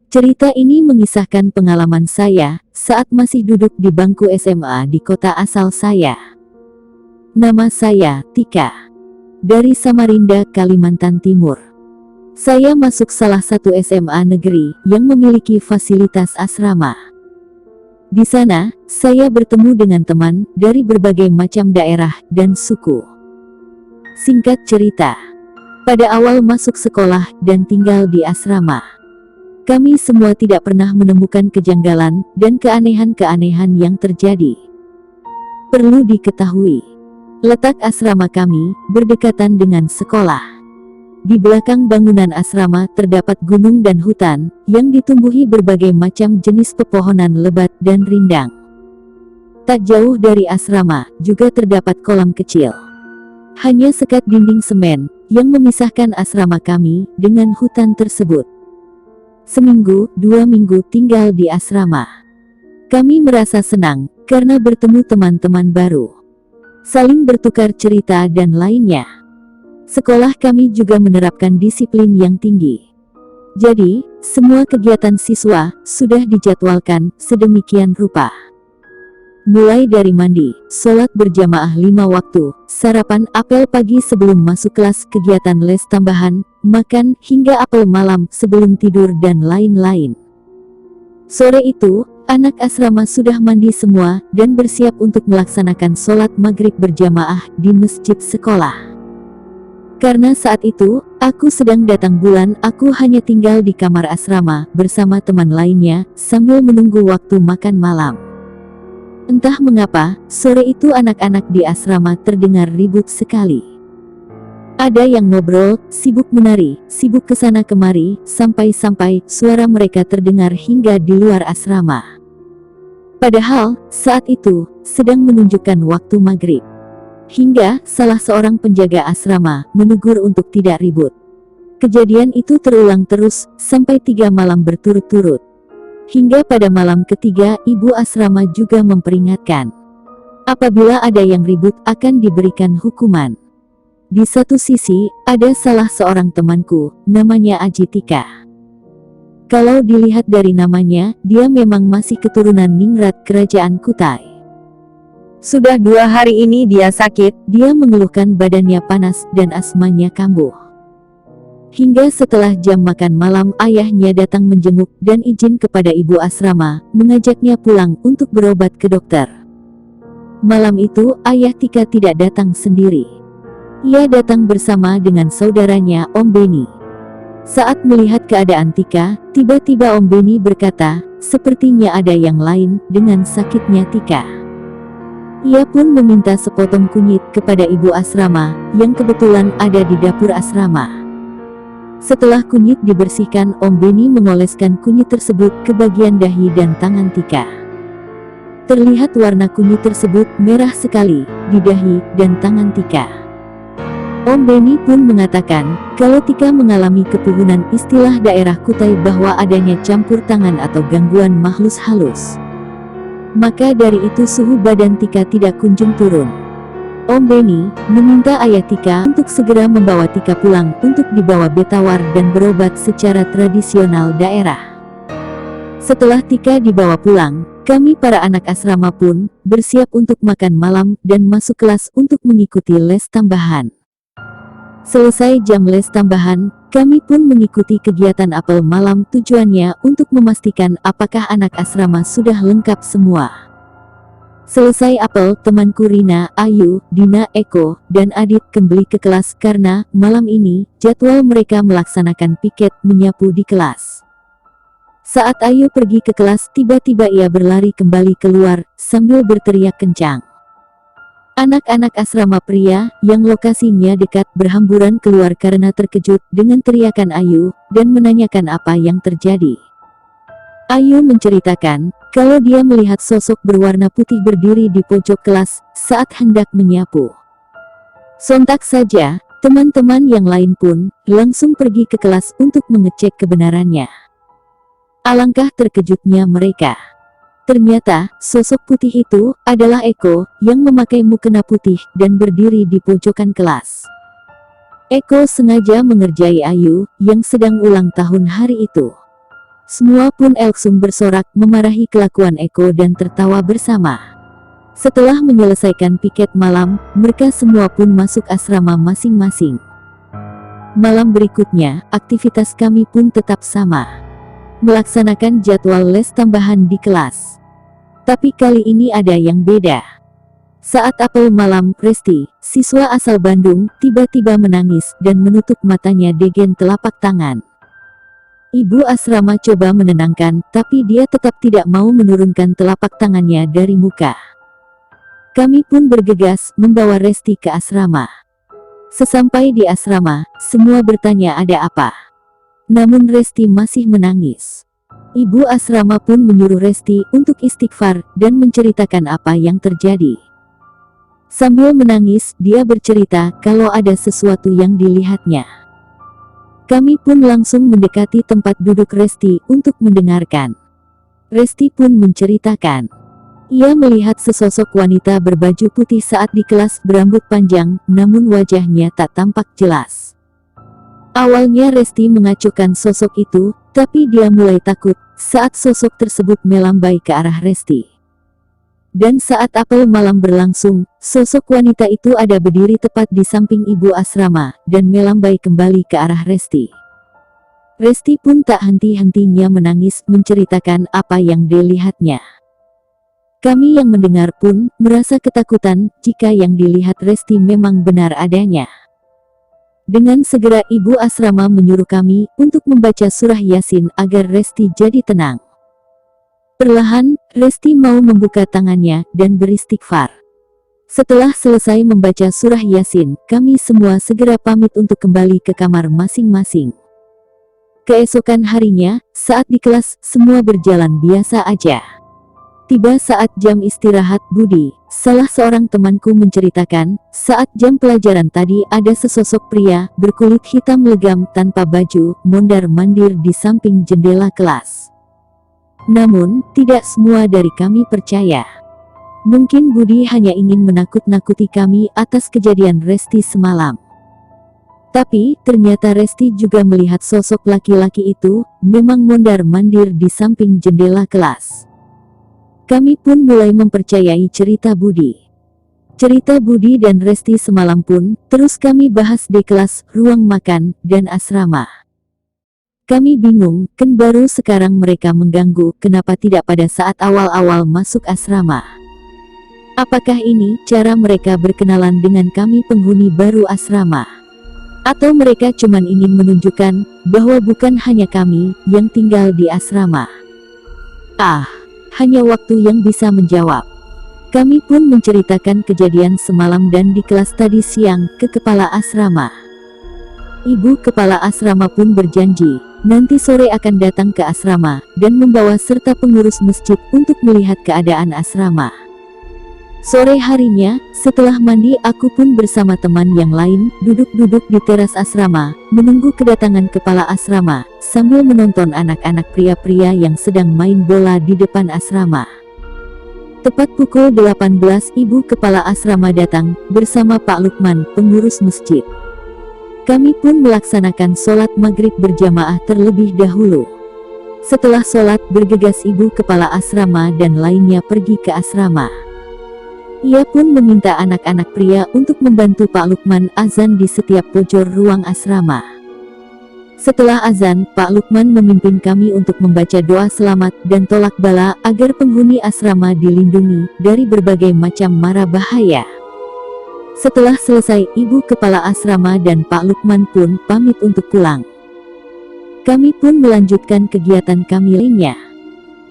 Cerita ini mengisahkan pengalaman saya saat masih duduk di bangku SMA di kota asal saya. Nama saya Tika, dari Samarinda, Kalimantan Timur. Saya masuk salah satu SMA negeri yang memiliki fasilitas asrama. Di sana, saya bertemu dengan teman dari berbagai macam daerah dan suku. Singkat cerita, pada awal masuk sekolah dan tinggal di asrama, kami semua tidak pernah menemukan kejanggalan dan keanehan-keanehan yang terjadi. Perlu diketahui, letak asrama kami berdekatan dengan sekolah. Di belakang bangunan asrama terdapat gunung dan hutan yang ditumbuhi berbagai macam jenis pepohonan lebat dan rindang. Tak jauh dari asrama juga terdapat kolam kecil. Hanya sekat dinding semen yang memisahkan asrama kami dengan hutan tersebut. Seminggu, 2 minggu tinggal di asrama. Kami merasa senang karena bertemu teman-teman baru, saling bertukar cerita dan lainnya. Sekolah kami juga menerapkan disiplin yang tinggi. Jadi, semua kegiatan siswa sudah dijadwalkan sedemikian rupa. Mulai dari mandi, sholat berjamaah 5 waktu, sarapan, apel pagi sebelum masuk kelas, kegiatan les tambahan, makan, hingga apel malam sebelum tidur dan lain-lain. Sore itu, anak asrama sudah mandi semua dan bersiap untuk melaksanakan sholat maghrib berjamaah di masjid sekolah. Karena saat itu, aku sedang datang bulan, aku hanya tinggal di kamar asrama bersama teman lainnya sambil menunggu waktu makan malam. Entah mengapa, sore itu anak-anak di asrama terdengar ribut sekali. Ada yang ngobrol, sibuk menari, sibuk kesana kemari, sampai-sampai suara mereka terdengar hingga di luar asrama. Padahal, saat itu, sedang menunjukkan waktu maghrib. Hingga, salah seorang penjaga asrama menegur untuk tidak ribut. Kejadian itu terulang terus, sampai 3 malam berturut-turut. Hingga pada malam ketiga, ibu asrama juga memperingatkan, apabila ada yang ribut akan diberikan hukuman. Di satu sisi, ada salah seorang temanku, namanya Aji Tika. Kalau dilihat dari namanya, dia memang masih keturunan ningrat kerajaan Kutai. Sudah 2 hari ini dia sakit, dia mengeluhkan badannya panas dan asmanya kambuh. Hingga setelah jam makan malam, ayahnya datang menjenguk dan izin kepada ibu asrama, mengajaknya pulang untuk berobat ke dokter. Malam itu, ayah Tika tidak datang sendiri. Ia datang bersama dengan saudaranya, Om Beni. Saat melihat keadaan Tika, tiba-tiba Om Beni berkata, sepertinya ada yang lain dengan sakitnya Tika. Ia pun meminta sepotong kunyit kepada ibu asrama, yang kebetulan ada di dapur asrama. Setelah kunyit dibersihkan, Om Beni mengoleskan kunyit tersebut ke bagian dahi dan tangan Tika. Terlihat warna kunyit tersebut merah sekali di dahi dan tangan Tika. Om Beni pun mengatakan, kalau Tika mengalami kepunuhan, istilah daerah Kutai bahwa adanya campur tangan atau gangguan makhluk halus. Maka dari itu suhu badan Tika tidak kunjung turun. Om Beni meminta ayah Tika untuk segera membawa Tika pulang untuk dibawa betawar dan berobat secara tradisional daerah. Setelah Tika dibawa pulang, kami para anak asrama pun bersiap untuk makan malam dan masuk kelas untuk mengikuti les tambahan. Selesai jam les tambahan, kami pun mengikuti kegiatan apel malam, tujuannya untuk memastikan apakah anak asrama sudah lengkap semua. Selesai apel, temanku Rina, Ayu, Dina, Eko, dan Adit kembali ke kelas karena malam ini jadwal mereka melaksanakan piket menyapu di kelas. Saat Ayu pergi ke kelas, tiba-tiba ia berlari kembali keluar sambil berteriak kencang. Anak-anak asrama pria yang lokasinya dekat berhamburan keluar karena terkejut dengan teriakan Ayu dan menanyakan apa yang terjadi. Ayu menceritakan kalau dia melihat sosok berwarna putih berdiri di pojok kelas saat hendak menyapu. Sontak saja, teman-teman yang lain pun langsung pergi ke kelas untuk mengecek kebenarannya. Alangkah terkejutnya mereka. Ternyata, sosok putih itu adalah Eko yang memakai mukena putih dan berdiri di pojokan kelas. Eko sengaja mengerjai Ayu yang sedang ulang tahun hari itu. Semua pun langsung bersorak memarahi kelakuan Eko dan tertawa bersama. Setelah menyelesaikan piket malam, mereka semua pun masuk asrama masing-masing. Malam berikutnya, aktivitas kami pun tetap sama. Melaksanakan jadwal les tambahan di kelas. Tapi kali ini ada yang beda. Saat apel malam, Resti, siswa asal Bandung, tiba-tiba menangis dan menutup matanya dengan telapak tangan. Ibu asrama coba menenangkan, tapi dia tetap tidak mau menurunkan telapak tangannya dari muka. Kami pun bergegas membawa Resti ke asrama. Sesampai di asrama, semua bertanya ada apa. Namun Resti masih menangis. Ibu asrama pun menyuruh Resti untuk istighfar dan menceritakan apa yang terjadi. Sambil menangis, dia bercerita kalau ada sesuatu yang dilihatnya. Kami pun langsung mendekati tempat duduk Resti untuk mendengarkan. Resti pun menceritakan. Ia melihat sesosok wanita berbaju putih saat di kelas berambut panjang, namun wajahnya tak tampak jelas. Awalnya Resti mengacuhkan sosok itu, tapi dia mulai takut saat sosok tersebut melambai ke arah Resti. Dan saat apel malam berlangsung, sosok wanita itu ada berdiri tepat di samping ibu asrama, dan melambai kembali ke arah Resti. Resti pun tak henti-hentinya menangis menceritakan apa yang dilihatnya. Kami yang mendengar pun merasa ketakutan jika yang dilihat Resti memang benar adanya. Dengan segera ibu asrama menyuruh kami untuk membaca surah Yasin agar Resti jadi tenang. Perlahan, Resti mau membuka tangannya dan beristighfar. Setelah selesai membaca surah Yasin, kami semua segera pamit untuk kembali ke kamar masing-masing. Keesokan harinya, saat di kelas, semua berjalan biasa aja. Tiba saat jam istirahat, Budi, salah seorang temanku menceritakan, saat jam pelajaran tadi ada sesosok pria berkulit hitam legam tanpa baju, mondar-mandir di samping jendela kelas. Namun, tidak semua dari kami percaya. Mungkin Budi hanya ingin menakut-nakuti kami atas kejadian Resti semalam. Tapi, ternyata Resti juga melihat sosok laki-laki itu, memang mondar-mandir di samping jendela kelas. Kami pun mulai mempercayai cerita Budi. Cerita Budi dan Resti semalam pun, terus kami bahas di kelas, ruang makan, dan asrama. Kami bingung, kan baru sekarang mereka mengganggu, kenapa tidak pada saat awal-awal masuk asrama? Apakah ini cara mereka berkenalan dengan kami penghuni baru asrama? Atau mereka cuma ingin menunjukkan bahwa bukan hanya kami yang tinggal di asrama? Hanya waktu yang bisa menjawab. Kami pun menceritakan kejadian semalam dan di kelas tadi siang ke kepala asrama. Ibu kepala asrama pun berjanji, nanti sore akan datang ke asrama, dan membawa serta pengurus masjid untuk melihat keadaan asrama. Sore harinya, setelah mandi aku pun bersama teman yang lain, duduk-duduk di teras asrama, menunggu kedatangan kepala asrama, sambil menonton anak-anak pria-pria yang sedang main bola di depan asrama. Tepat pukul 18 ibu kepala asrama datang, bersama Pak Lukman, pengurus masjid. Kami pun melaksanakan sholat maghrib berjamaah terlebih dahulu. Setelah sholat, bergegas ibu kepala asrama dan lainnya pergi ke asrama. Ia pun meminta anak-anak pria untuk membantu Pak Lukman azan di setiap pojok ruang asrama. Setelah azan, Pak Lukman memimpin kami untuk membaca doa selamat dan tolak bala agar penghuni asrama dilindungi dari berbagai macam mara bahaya. Setelah selesai, ibu kepala asrama dan Pak Lukman pun pamit untuk pulang. Kami pun melanjutkan kegiatan kami lainnya.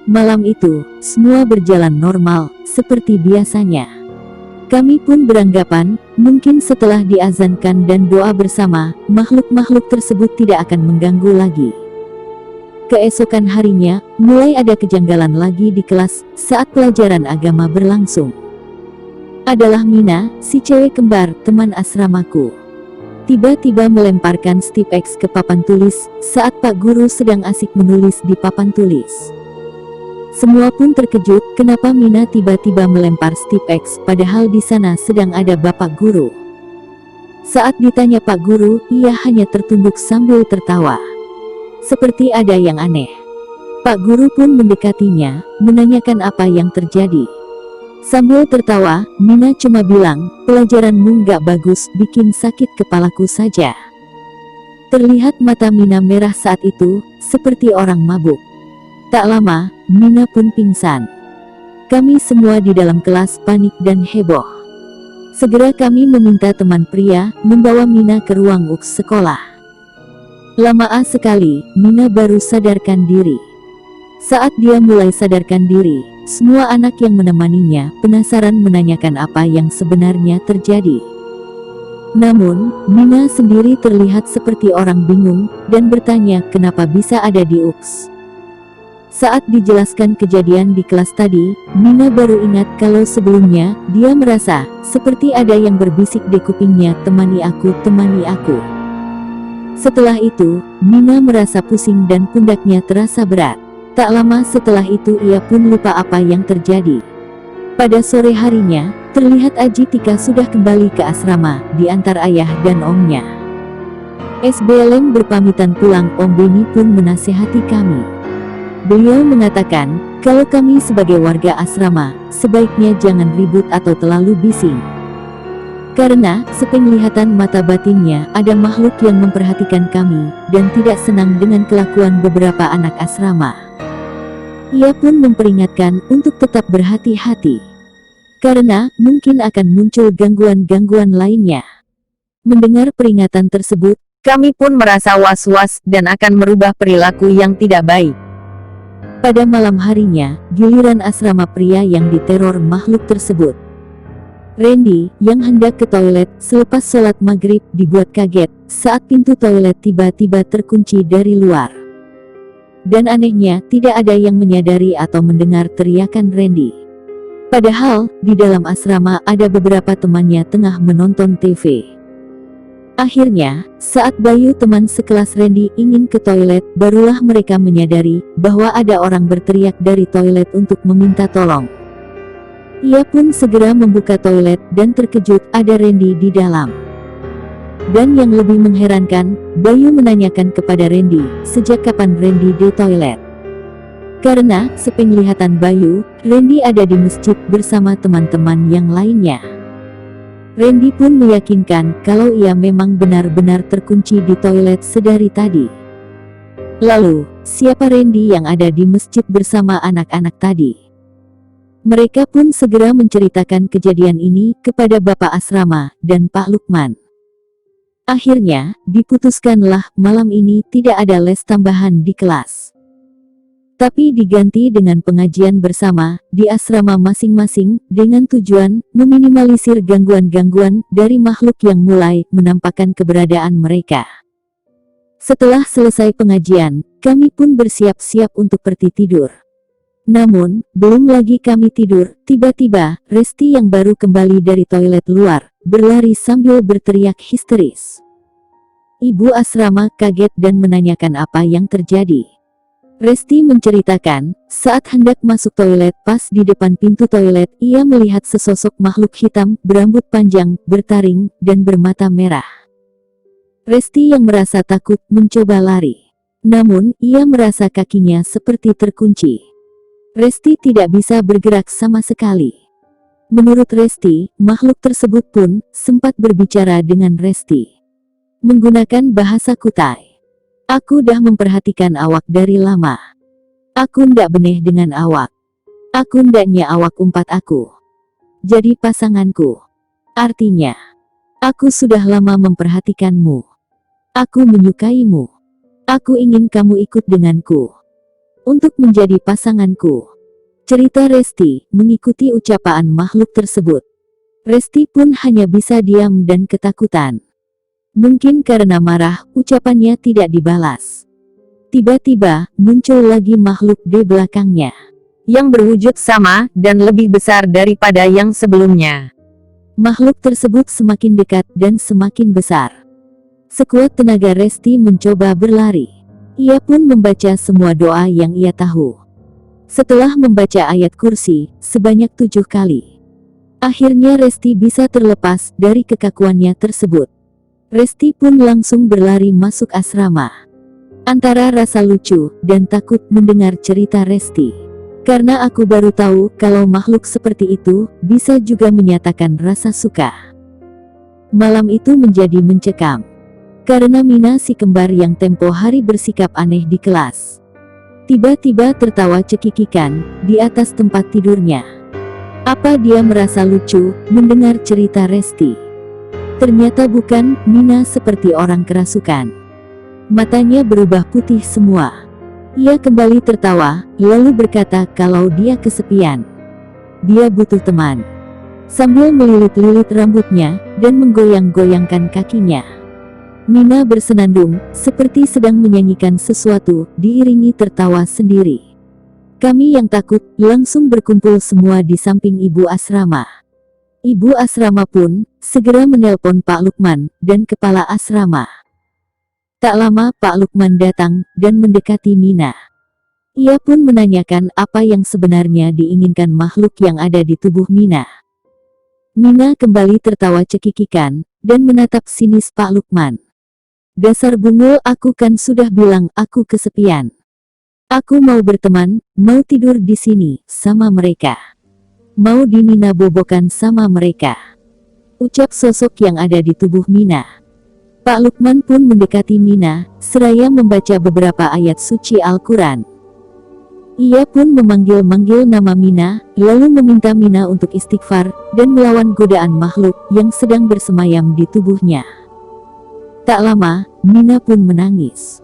Malam itu, semua berjalan normal, seperti biasanya. Kami pun beranggapan, mungkin setelah diazankan dan doa bersama, makhluk-makhluk tersebut tidak akan mengganggu lagi. Keesokan harinya, mulai ada kejanggalan lagi di kelas, saat pelajaran agama berlangsung. Adalah Mina, si cewek kembar, teman asramaku. Tiba-tiba melemparkan Stipex ke papan tulis, saat Pak Guru sedang asik menulis di papan tulis. Semua pun terkejut, kenapa Mina tiba-tiba melempar Stipex, padahal di sana sedang ada Bapak Guru. Saat ditanya Pak Guru, ia hanya tertunduk sambil tertawa. Seperti ada yang aneh. Pak guru pun mendekatinya, menanyakan apa yang terjadi. Sambil tertawa, Mina cuma bilang, pelajaranmu nggak bagus, bikin sakit kepalaku saja. Terlihat mata Mina merah saat itu, seperti orang mabuk. Tak lama, Mina pun pingsan. Kami semua di dalam kelas panik dan heboh. Segera kami meminta teman pria, membawa Mina ke ruang UKS sekolah. Lama sekali, Mina baru sadarkan diri. Saat dia mulai sadarkan diri, semua anak yang menemaninya penasaran menanyakan apa yang sebenarnya terjadi. Namun, Mina sendiri terlihat seperti orang bingung, dan bertanya kenapa bisa ada di UKS. Saat dijelaskan kejadian di kelas tadi, Mina baru ingat kalau sebelumnya, dia merasa seperti ada yang berbisik di kupingnya, temani aku, temani aku. Setelah itu, Mina merasa pusing dan pundaknya terasa berat. Tak lama setelah itu ia pun lupa apa yang terjadi. Pada sore harinya, terlihat Aji Tika sudah kembali ke asrama, diantar ayah dan omnya. SBLM berpamitan pulang, Om Beni pun menasehati kami. Beliau mengatakan, kalau kami sebagai warga asrama, sebaiknya jangan ribut atau terlalu bising. Karena, sepenglihatan mata batinnya, ada makhluk yang memperhatikan kami, dan tidak senang dengan kelakuan beberapa anak asrama. Ia pun memperingatkan untuk tetap berhati-hati. Karena, mungkin akan muncul gangguan-gangguan lainnya. Mendengar peringatan tersebut, kami pun merasa was-was dan akan merubah perilaku yang tidak baik. Pada malam harinya, giliran asrama pria yang diteror makhluk tersebut. Randy, yang hendak ke toilet selepas sholat maghrib, dibuat kaget saat pintu toilet tiba-tiba terkunci dari luar. Dan anehnya, tidak ada yang menyadari atau mendengar teriakan Randy. Padahal, di dalam asrama ada beberapa temannya tengah menonton TV. Akhirnya, saat Bayu teman sekelas Randy ingin ke toilet, barulah mereka menyadari bahwa ada orang berteriak dari toilet untuk meminta tolong. Ia pun segera membuka toilet dan terkejut ada Randy di dalam. Dan yang lebih mengherankan, Bayu menanyakan kepada Randy, sejak kapan Randy di toilet. Karena, sepenglihatan Bayu, Randy ada di masjid bersama teman-teman yang lainnya. Randy pun meyakinkan kalau ia memang benar-benar terkunci di toilet sedari tadi. Lalu, siapa Randy yang ada di masjid bersama anak-anak tadi? Mereka pun segera menceritakan kejadian ini kepada Bapak Asrama dan Pak Lukman. Akhirnya, diputuskanlah malam ini tidak ada les tambahan di kelas. Tapi diganti dengan pengajian bersama di asrama masing-masing dengan tujuan meminimalisir gangguan-gangguan dari makhluk yang mulai menampakkan keberadaan mereka. Setelah selesai pengajian, kami pun bersiap-siap untuk pergi tidur. Namun, belum lagi kami tidur, tiba-tiba, Resti yang baru kembali dari toilet luar, berlari sambil berteriak histeris. Ibu asrama kaget dan menanyakan apa yang terjadi. Resti menceritakan, saat hendak masuk toilet pas di depan pintu toilet, ia melihat sesosok makhluk hitam, berambut panjang, bertaring, dan bermata merah. Resti yang merasa takut mencoba lari. Namun, ia merasa kakinya seperti terkunci. Resti tidak bisa bergerak sama sekali. Menurut Resti, makhluk tersebut pun sempat berbicara dengan Resti menggunakan bahasa Kutai. Aku dah memperhatikan awak dari lama. Aku ndak beneh dengan awak. Aku ndaknya awak umpat aku jadi pasanganku. Artinya, aku sudah lama memperhatikanmu. Aku menyukaimu. Aku ingin kamu ikut denganku untuk menjadi pasanganku. Cerita Resti mengikuti ucapan makhluk tersebut. Resti pun hanya bisa diam dan ketakutan. Mungkin karena marah, ucapannya tidak dibalas. Tiba-tiba, muncul lagi makhluk di belakangnya, yang berwujud sama dan lebih besar daripada yang sebelumnya. Makhluk tersebut semakin dekat dan semakin besar. Sekuat tenaga Resti mencoba berlari. Ia pun membaca semua doa yang ia tahu. Setelah membaca ayat kursi sebanyak 7 kali, akhirnya Resti bisa terlepas dari kekakuannya tersebut. Resti pun langsung berlari masuk asrama. Antara rasa lucu dan takut mendengar cerita Resti. Karena aku baru tahu kalau makhluk seperti itu bisa juga menyatakan rasa suka. Malam itu menjadi mencekam. Karena Mina si kembar yang tempo hari bersikap aneh di kelas. Tiba-tiba tertawa cekikikan di atas tempat tidurnya. Apa dia merasa lucu mendengar cerita Resti? Ternyata bukan, Mina seperti orang kerasukan. Matanya berubah putih semua. Ia kembali tertawa, lalu berkata kalau dia kesepian. Dia butuh teman. Sambil melilit-lilit rambutnya, dan menggoyang-goyangkan kakinya. Mina bersenandung, seperti sedang menyanyikan sesuatu, diiringi tertawa sendiri. Kami yang takut, langsung berkumpul semua di samping ibu asrama. Ibu asrama pun, segera menelpon Pak Lukman, dan kepala asrama. Tak lama Pak Lukman datang, dan mendekati Mina. Ia pun menanyakan apa yang sebenarnya diinginkan makhluk yang ada di tubuh Mina. Mina kembali tertawa cekikikan, dan menatap sinis Pak Lukman. Dasar bungul, aku kan sudah bilang aku kesepian. Aku mau berteman, mau tidur di sini, sama mereka. Mau Mina bobokan sama mereka. Ucap sosok yang ada di tubuh Mina. Pak Lukman pun mendekati Mina, seraya membaca beberapa ayat suci Al-Quran. Ia pun memanggil-manggil nama Mina, lalu meminta Mina untuk istighfar, dan melawan godaan makhluk yang sedang bersemayam di tubuhnya. Tak lama, Mina pun menangis.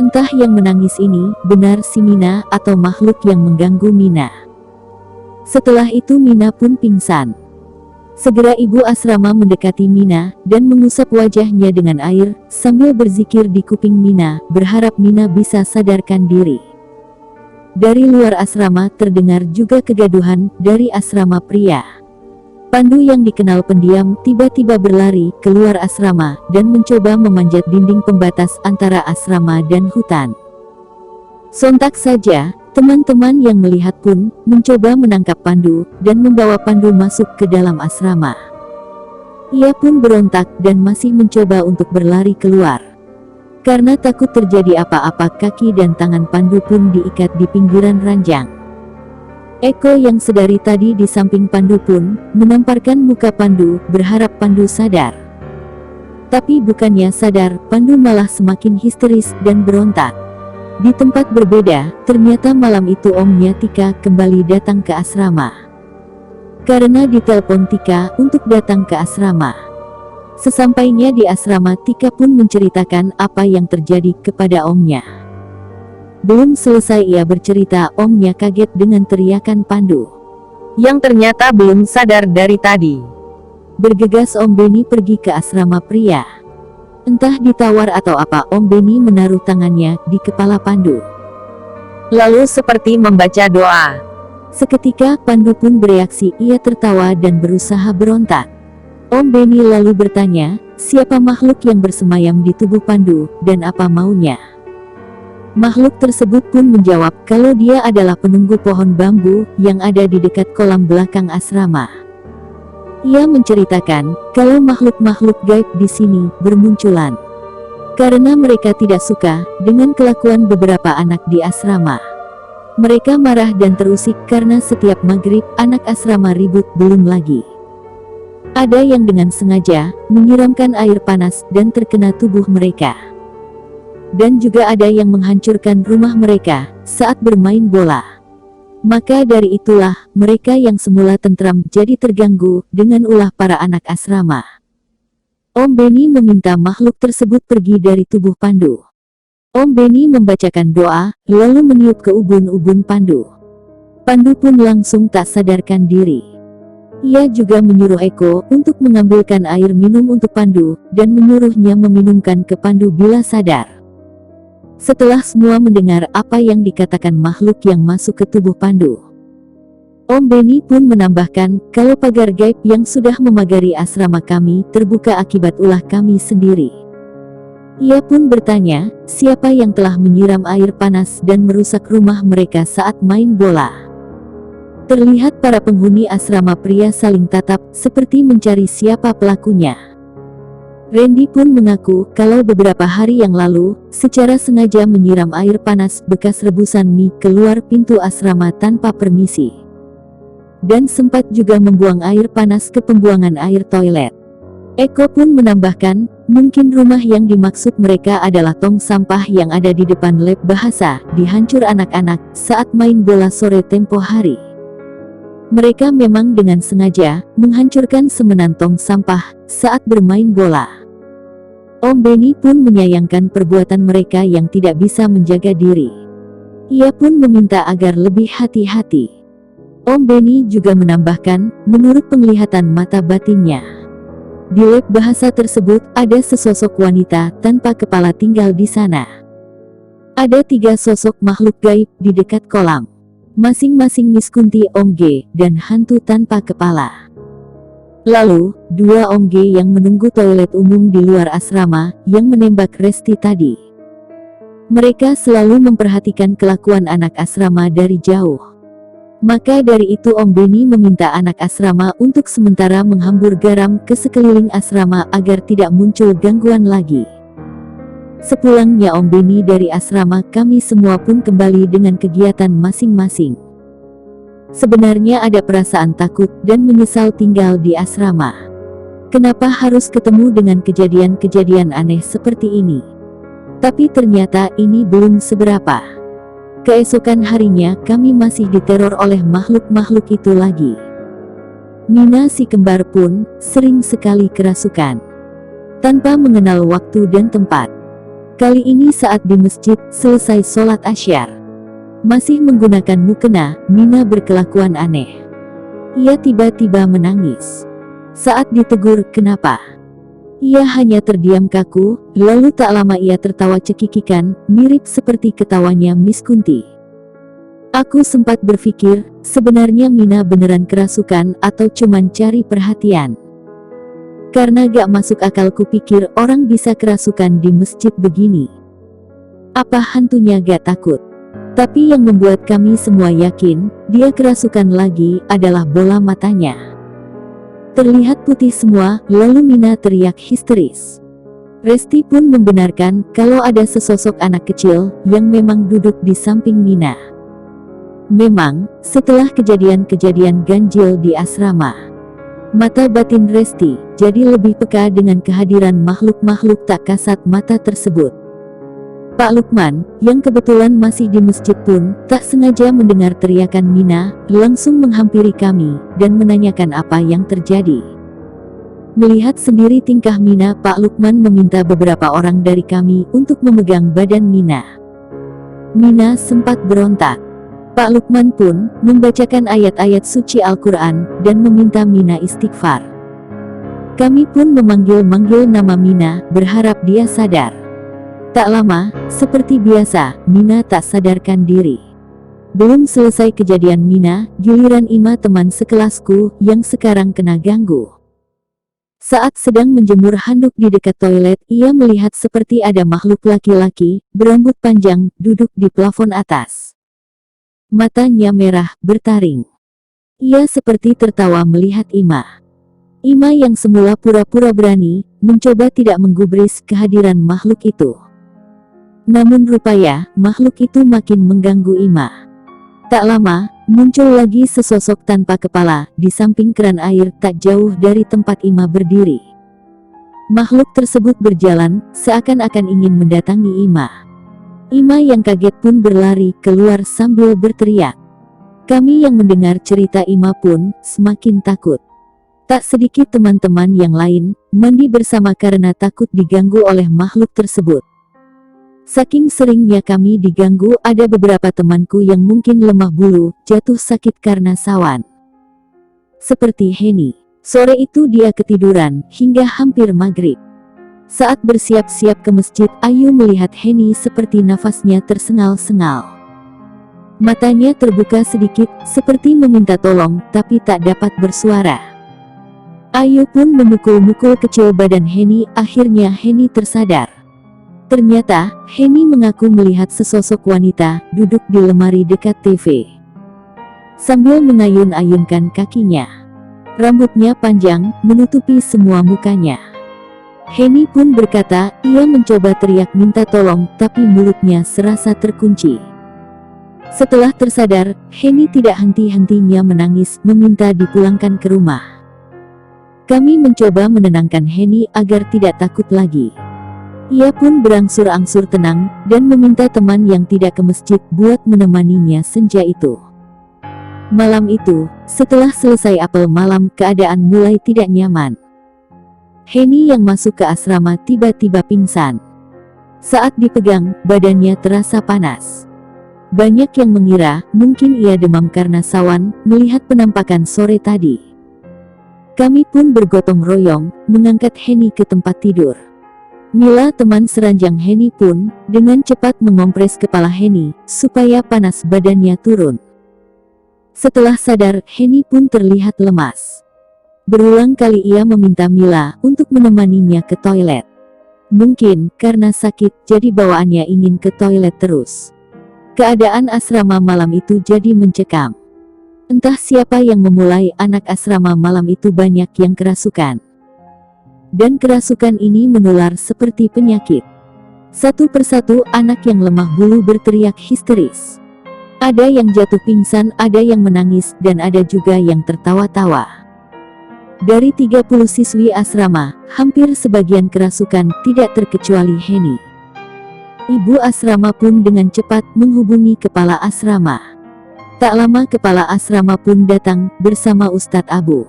Entah yang menangis ini, benar si Mina atau makhluk yang mengganggu Mina. Setelah itu Mina pun pingsan. Segera ibu asrama mendekati Mina, dan mengusap wajahnya dengan air, sambil berzikir di kuping Mina, berharap Mina bisa sadarkan diri. Dari luar asrama terdengar juga kegaduhan dari asrama pria. Pandu yang dikenal pendiam tiba-tiba berlari keluar asrama, dan mencoba memanjat dinding pembatas antara asrama dan hutan. Sontak saja, teman-teman yang melihat pun mencoba menangkap Pandu dan membawa Pandu masuk ke dalam asrama. Ia pun berontak dan masih mencoba untuk berlari keluar. Karena takut terjadi apa-apa, kaki dan tangan Pandu pun diikat di pinggiran ranjang. Eko yang sedari tadi di samping Pandu pun menamparkan muka Pandu, berharap Pandu sadar. Tapi bukannya sadar, Pandu malah semakin histeris dan berontak. Di tempat berbeda, ternyata malam itu omnya Tika kembali datang ke asrama. Karena ditelepon Tika untuk datang ke asrama. Sesampainya di asrama, Tika pun menceritakan apa yang terjadi kepada omnya. Belum selesai ia bercerita, omnya kaget dengan teriakan Pandu, yang ternyata belum sadar dari tadi. Bergegas Om Beni pergi ke asrama pria. Entah ditawar atau apa, Om Beni menaruh tangannya di kepala Pandu. Lalu seperti membaca doa. Seketika Pandu pun bereaksi, ia tertawa dan berusaha berontak. Om Beni lalu bertanya, siapa makhluk yang bersemayam di tubuh Pandu, dan apa maunya? Makhluk tersebut pun menjawab kalau dia adalah penunggu pohon bambu yang ada di dekat kolam belakang asrama. Ia menceritakan kalau makhluk-makhluk gaib di sini bermunculan karena mereka tidak suka dengan kelakuan beberapa anak di asrama. Mereka marah dan terusik karena setiap maghrib anak asrama ribut, belum lagi ada yang dengan sengaja menyiramkan air panas dan terkena tubuh mereka. Dan juga ada yang menghancurkan rumah mereka saat bermain bola. Maka dari itulah, mereka yang semula tentram jadi terganggu dengan ulah para anak asrama. Om Beni meminta makhluk tersebut pergi dari tubuh Pandu. Om Beni membacakan doa, lalu meniup ke ubun-ubun Pandu. Pandu pun langsung tak sadarkan diri. Ia juga menyuruh Eko untuk mengambilkan air minum untuk Pandu, dan menyuruhnya meminumkan ke Pandu bila sadar. Setelah semua mendengar apa yang dikatakan makhluk yang masuk ke tubuh Pandu, Om Beni pun menambahkan kalau pagar gaib yang sudah memagari asrama kami terbuka akibat ulah kami sendiri. Ia pun bertanya, siapa yang telah menyiram air panas dan merusak rumah mereka saat main bola. Terlihat para penghuni asrama pria saling tatap, seperti mencari siapa pelakunya. Randy pun mengaku kalau beberapa hari yang lalu, secara sengaja menyiram air panas bekas rebusan mie keluar pintu asrama tanpa permisi. Dan sempat juga membuang air panas ke pembuangan air toilet. Eko pun menambahkan, mungkin rumah yang dimaksud mereka adalah tong sampah yang ada di depan lab bahasa, dihancur anak-anak saat main bola sore tempo hari. Mereka memang dengan sengaja menghancurkan semenan tong sampah saat bermain bola. Om Benny pun menyayangkan perbuatan mereka yang tidak bisa menjaga diri. Ia pun meminta agar lebih hati-hati. Om Benny juga menambahkan, menurut penglihatan mata batinnya, di lab bahasa tersebut ada sesosok wanita tanpa kepala tinggal di sana. Ada 3 sosok makhluk gaib di dekat kolam. Masing-masing Miss Kunti Om G dan hantu tanpa kepala. Lalu, 2 Om G yang menunggu toilet umum di luar asrama, yang menembak Resti tadi. Mereka selalu memperhatikan kelakuan anak asrama dari jauh. Maka dari itu Om Benny meminta anak asrama untuk sementara menghambur garam ke sekeliling asrama agar tidak muncul gangguan lagi. Sepulangnya Om Benny dari asrama, kami semua pun kembali dengan kegiatan masing-masing. Sebenarnya ada perasaan takut dan menyesal tinggal di asrama. Kenapa harus ketemu dengan kejadian-kejadian aneh seperti ini? Tapi ternyata ini belum seberapa. Keesokan harinya kami masih diteror oleh makhluk-makhluk itu lagi. Mina si kembar pun sering sekali kerasukan. Tanpa mengenal waktu dan tempat. Kali ini saat di masjid selesai sholat asyar. Masih menggunakan mukena, Mina berkelakuan aneh. Ia tiba-tiba menangis. Saat ditegur kenapa, ia hanya terdiam kaku, lalu tak lama ia tertawa cekikikan, mirip seperti ketawanya Miss Kunti. Aku sempat berpikir, sebenarnya Mina beneran kerasukan atau cuman cari perhatian. Karena gak masuk akal kupikir orang bisa kerasukan di masjid begini. Apa hantunya gak takut? Tapi yang membuat kami semua yakin, dia kerasukan lagi, adalah bola matanya. Terlihat putih semua, lalu Mina teriak histeris. Resti pun membenarkan kalau ada sesosok anak kecil yang memang duduk di samping Mina. Memang, setelah kejadian-kejadian ganjil di asrama, mata batin Resti jadi lebih peka dengan kehadiran makhluk-makhluk tak kasat mata tersebut. Pak Lukman, yang kebetulan masih di masjid pun, tak sengaja mendengar teriakan Mina, langsung menghampiri kami, dan menanyakan apa yang terjadi. Melihat sendiri tingkah Mina, Pak Lukman meminta beberapa orang dari kami untuk memegang badan Mina. Mina sempat berontak. Pak Lukman pun membacakan ayat-ayat suci Al-Quran, dan meminta Mina istighfar. Kami pun memanggil-manggil nama Mina, berharap dia sadar. Tak lama, seperti biasa, Mina tak sadarkan diri. Belum selesai kejadian Mina, giliran Ima teman sekelasku, yang sekarang kena ganggu. Saat sedang menjemur handuk di dekat toilet, ia melihat seperti ada makhluk laki-laki, berambut panjang, duduk di plafon atas. Matanya merah, bertaring. Ia seperti tertawa melihat Ima. Ima yang semula pura-pura berani, mencoba tidak menggubris kehadiran makhluk itu. Namun rupanya, makhluk itu makin mengganggu Ima. Tak lama, muncul lagi sesosok tanpa kepala, di samping keran air tak jauh dari tempat Ima berdiri. Makhluk tersebut berjalan, seakan-akan ingin mendatangi Ima. Ima yang kaget pun berlari keluar sambil berteriak. Kami yang mendengar cerita Ima pun, semakin takut. Tak sedikit teman-teman yang lain, mandi bersama karena takut diganggu oleh makhluk tersebut. Saking seringnya kami diganggu, ada beberapa temanku yang mungkin lemah bulu, jatuh sakit karena sawan. Seperti Henny. Sore itu dia ketiduran, hingga hampir maghrib. Saat bersiap-siap ke masjid, Ayu melihat Henny seperti nafasnya tersengal-sengal. Matanya terbuka sedikit, seperti meminta tolong, tapi tak dapat bersuara. Ayu pun memukul-mukul kecil badan Henny, akhirnya Henny tersadar. Ternyata, Henny mengaku melihat sesosok wanita, duduk di lemari dekat TV. Sambil mengayun-ayunkan kakinya. Rambutnya panjang, menutupi semua mukanya. Heni pun berkata, ia mencoba teriak minta tolong, tapi mulutnya serasa terkunci. Setelah tersadar, Heni tidak henti-hentinya menangis, meminta dipulangkan ke rumah. Kami mencoba menenangkan Heni agar tidak takut lagi. Ia pun berangsur-angsur tenang, dan meminta teman yang tidak ke masjid buat menemaninya senja itu. Malam itu, setelah selesai apel malam, keadaan mulai tidak nyaman. Heni yang masuk ke asrama tiba-tiba pingsan. Saat dipegang, badannya terasa panas. Banyak yang mengira mungkin ia demam karena sawan melihat penampakan sore tadi. Kami pun bergotong royong mengangkat Heni ke tempat tidur. Mila, teman seranjang Heni pun dengan cepat mengompres kepala Heni supaya panas badannya turun. Setelah sadar, Heni pun terlihat lemas. Berulang kali ia meminta Mila untuk menemaninya ke toilet. Mungkin karena sakit, jadi bawaannya ingin ke toilet terus. Keadaan asrama malam itu jadi mencekam. Entah siapa yang memulai, anak asrama malam itu banyak yang kerasukan. Dan kerasukan ini menular seperti penyakit. Satu persatu anak yang lemah bulu berteriak histeris. Ada yang jatuh pingsan, ada yang menangis, dan ada juga yang tertawa-tawa. Dari 30 siswi asrama, hampir sebagian kerasukan, tidak terkecuali Heni. Ibu asrama pun dengan cepat menghubungi kepala asrama. Tak lama kepala asrama pun datang bersama Ustadz Abu.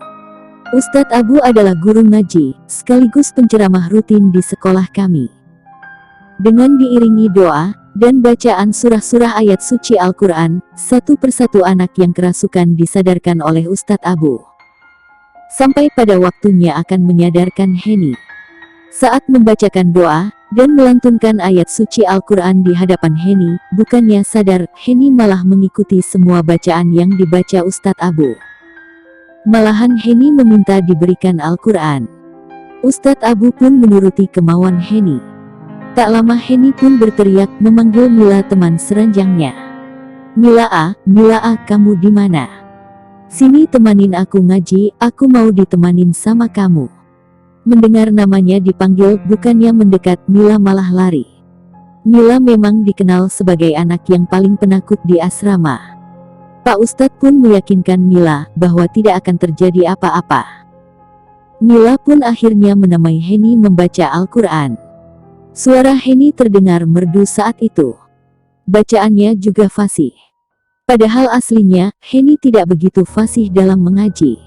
Ustadz Abu adalah guru ngaji, sekaligus penceramah rutin di sekolah kami. Dengan diiringi doa dan bacaan surah-surah ayat suci Al-Quran, satu persatu anak yang kerasukan disadarkan oleh Ustadz Abu. Sampai pada waktunya akan menyadarkan Heni. Saat membacakan doa dan melantunkan ayat suci Al-Quran di hadapan Heni, bukannya sadar, Heni malah mengikuti semua bacaan yang dibaca Ustadz Abu. Malahan Heni meminta diberikan Al-Quran. Ustadz Abu pun menuruti kemauan Heni. Tak lama Heni pun berteriak memanggil Mila, teman seranjangnya. Mila A, kamu di mana? Sini temanin aku ngaji, aku mau ditemanin sama kamu. Mendengar namanya dipanggil, bukannya mendekat, Mila malah lari. Mila memang dikenal sebagai anak yang paling penakut di asrama. Pak Ustadz pun meyakinkan Mila bahwa tidak akan terjadi apa-apa. Mila pun akhirnya menemani Heni membaca Al-Quran. Suara Heni terdengar merdu saat itu. Bacaannya juga fasih. Padahal aslinya, Heni tidak begitu fasih dalam mengaji.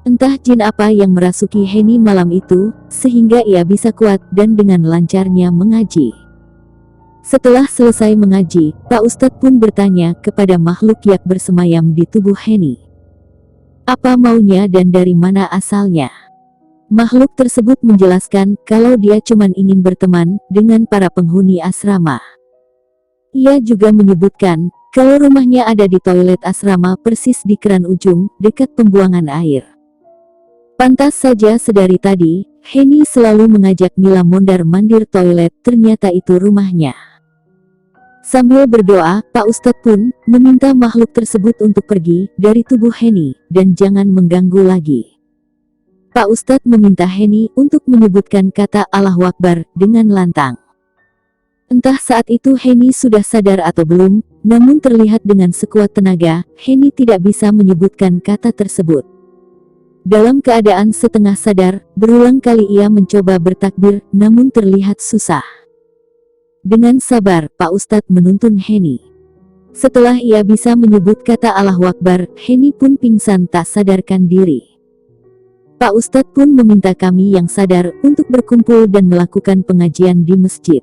Entah jin apa yang merasuki Heni malam itu, sehingga ia bisa kuat dan dengan lancarnya mengaji. Setelah selesai mengaji, Pak Ustadz pun bertanya kepada makhluk yang bersemayam di tubuh Heni. Apa maunya dan dari mana asalnya? Makhluk tersebut menjelaskan kalau dia cuma ingin berteman dengan para penghuni asrama. Ia juga menyebutkan kalau rumahnya ada di toilet asrama persis di keran ujung, dekat pembuangan air. Pantas saja sedari tadi, Heni selalu mengajak Mila mondar-mandir toilet, ternyata itu rumahnya. Sambil berdoa, Pak Ustadz pun meminta makhluk tersebut untuk pergi dari tubuh Heni, dan jangan mengganggu lagi. Pak Ustadz meminta Heni untuk menyebutkan kata Allahu Akbar dengan lantang. Entah saat itu Heni sudah sadar atau belum, namun terlihat dengan sekuat tenaga, Heni tidak bisa menyebutkan kata tersebut. Dalam keadaan setengah sadar, berulang kali ia mencoba bertakbir, namun terlihat susah. Dengan sabar, Pak Ustadz menuntun Heni. Setelah ia bisa menyebut kata Allahu Akbar, Heni pun pingsan tak sadarkan diri. Pak Ustadz pun meminta kami yang sadar untuk berkumpul dan melakukan pengajian di masjid.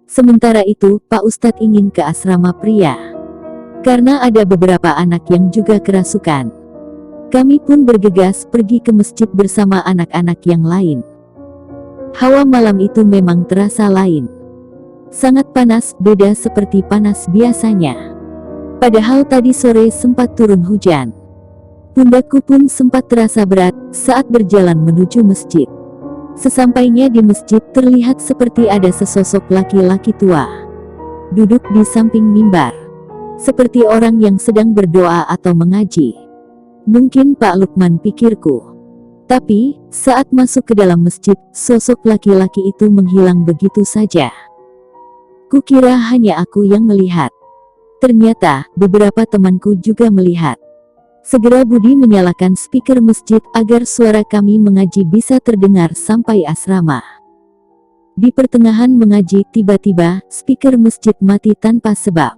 Sementara itu, Pak Ustadz ingin ke asrama pria. Karena ada beberapa anak yang juga kerasukan. Kami pun bergegas pergi ke masjid bersama anak-anak yang lain. Hawa malam itu memang terasa lain. Sangat panas, beda seperti panas biasanya. Padahal tadi sore sempat turun hujan. Pundakku pun sempat terasa berat saat berjalan menuju masjid. Sesampainya di masjid terlihat seperti ada sesosok laki-laki tua. Duduk di samping mimbar. Seperti orang yang sedang berdoa atau mengaji. Mungkin Pak Lukman, pikirku. Tapi, saat masuk ke dalam masjid, sosok laki-laki itu menghilang begitu saja. Kukira hanya aku yang melihat. Ternyata, beberapa temanku juga melihat. Segera Budi menyalakan speaker masjid agar suara kami mengaji bisa terdengar sampai asrama. Di pertengahan mengaji, tiba-tiba, speaker masjid mati tanpa sebab.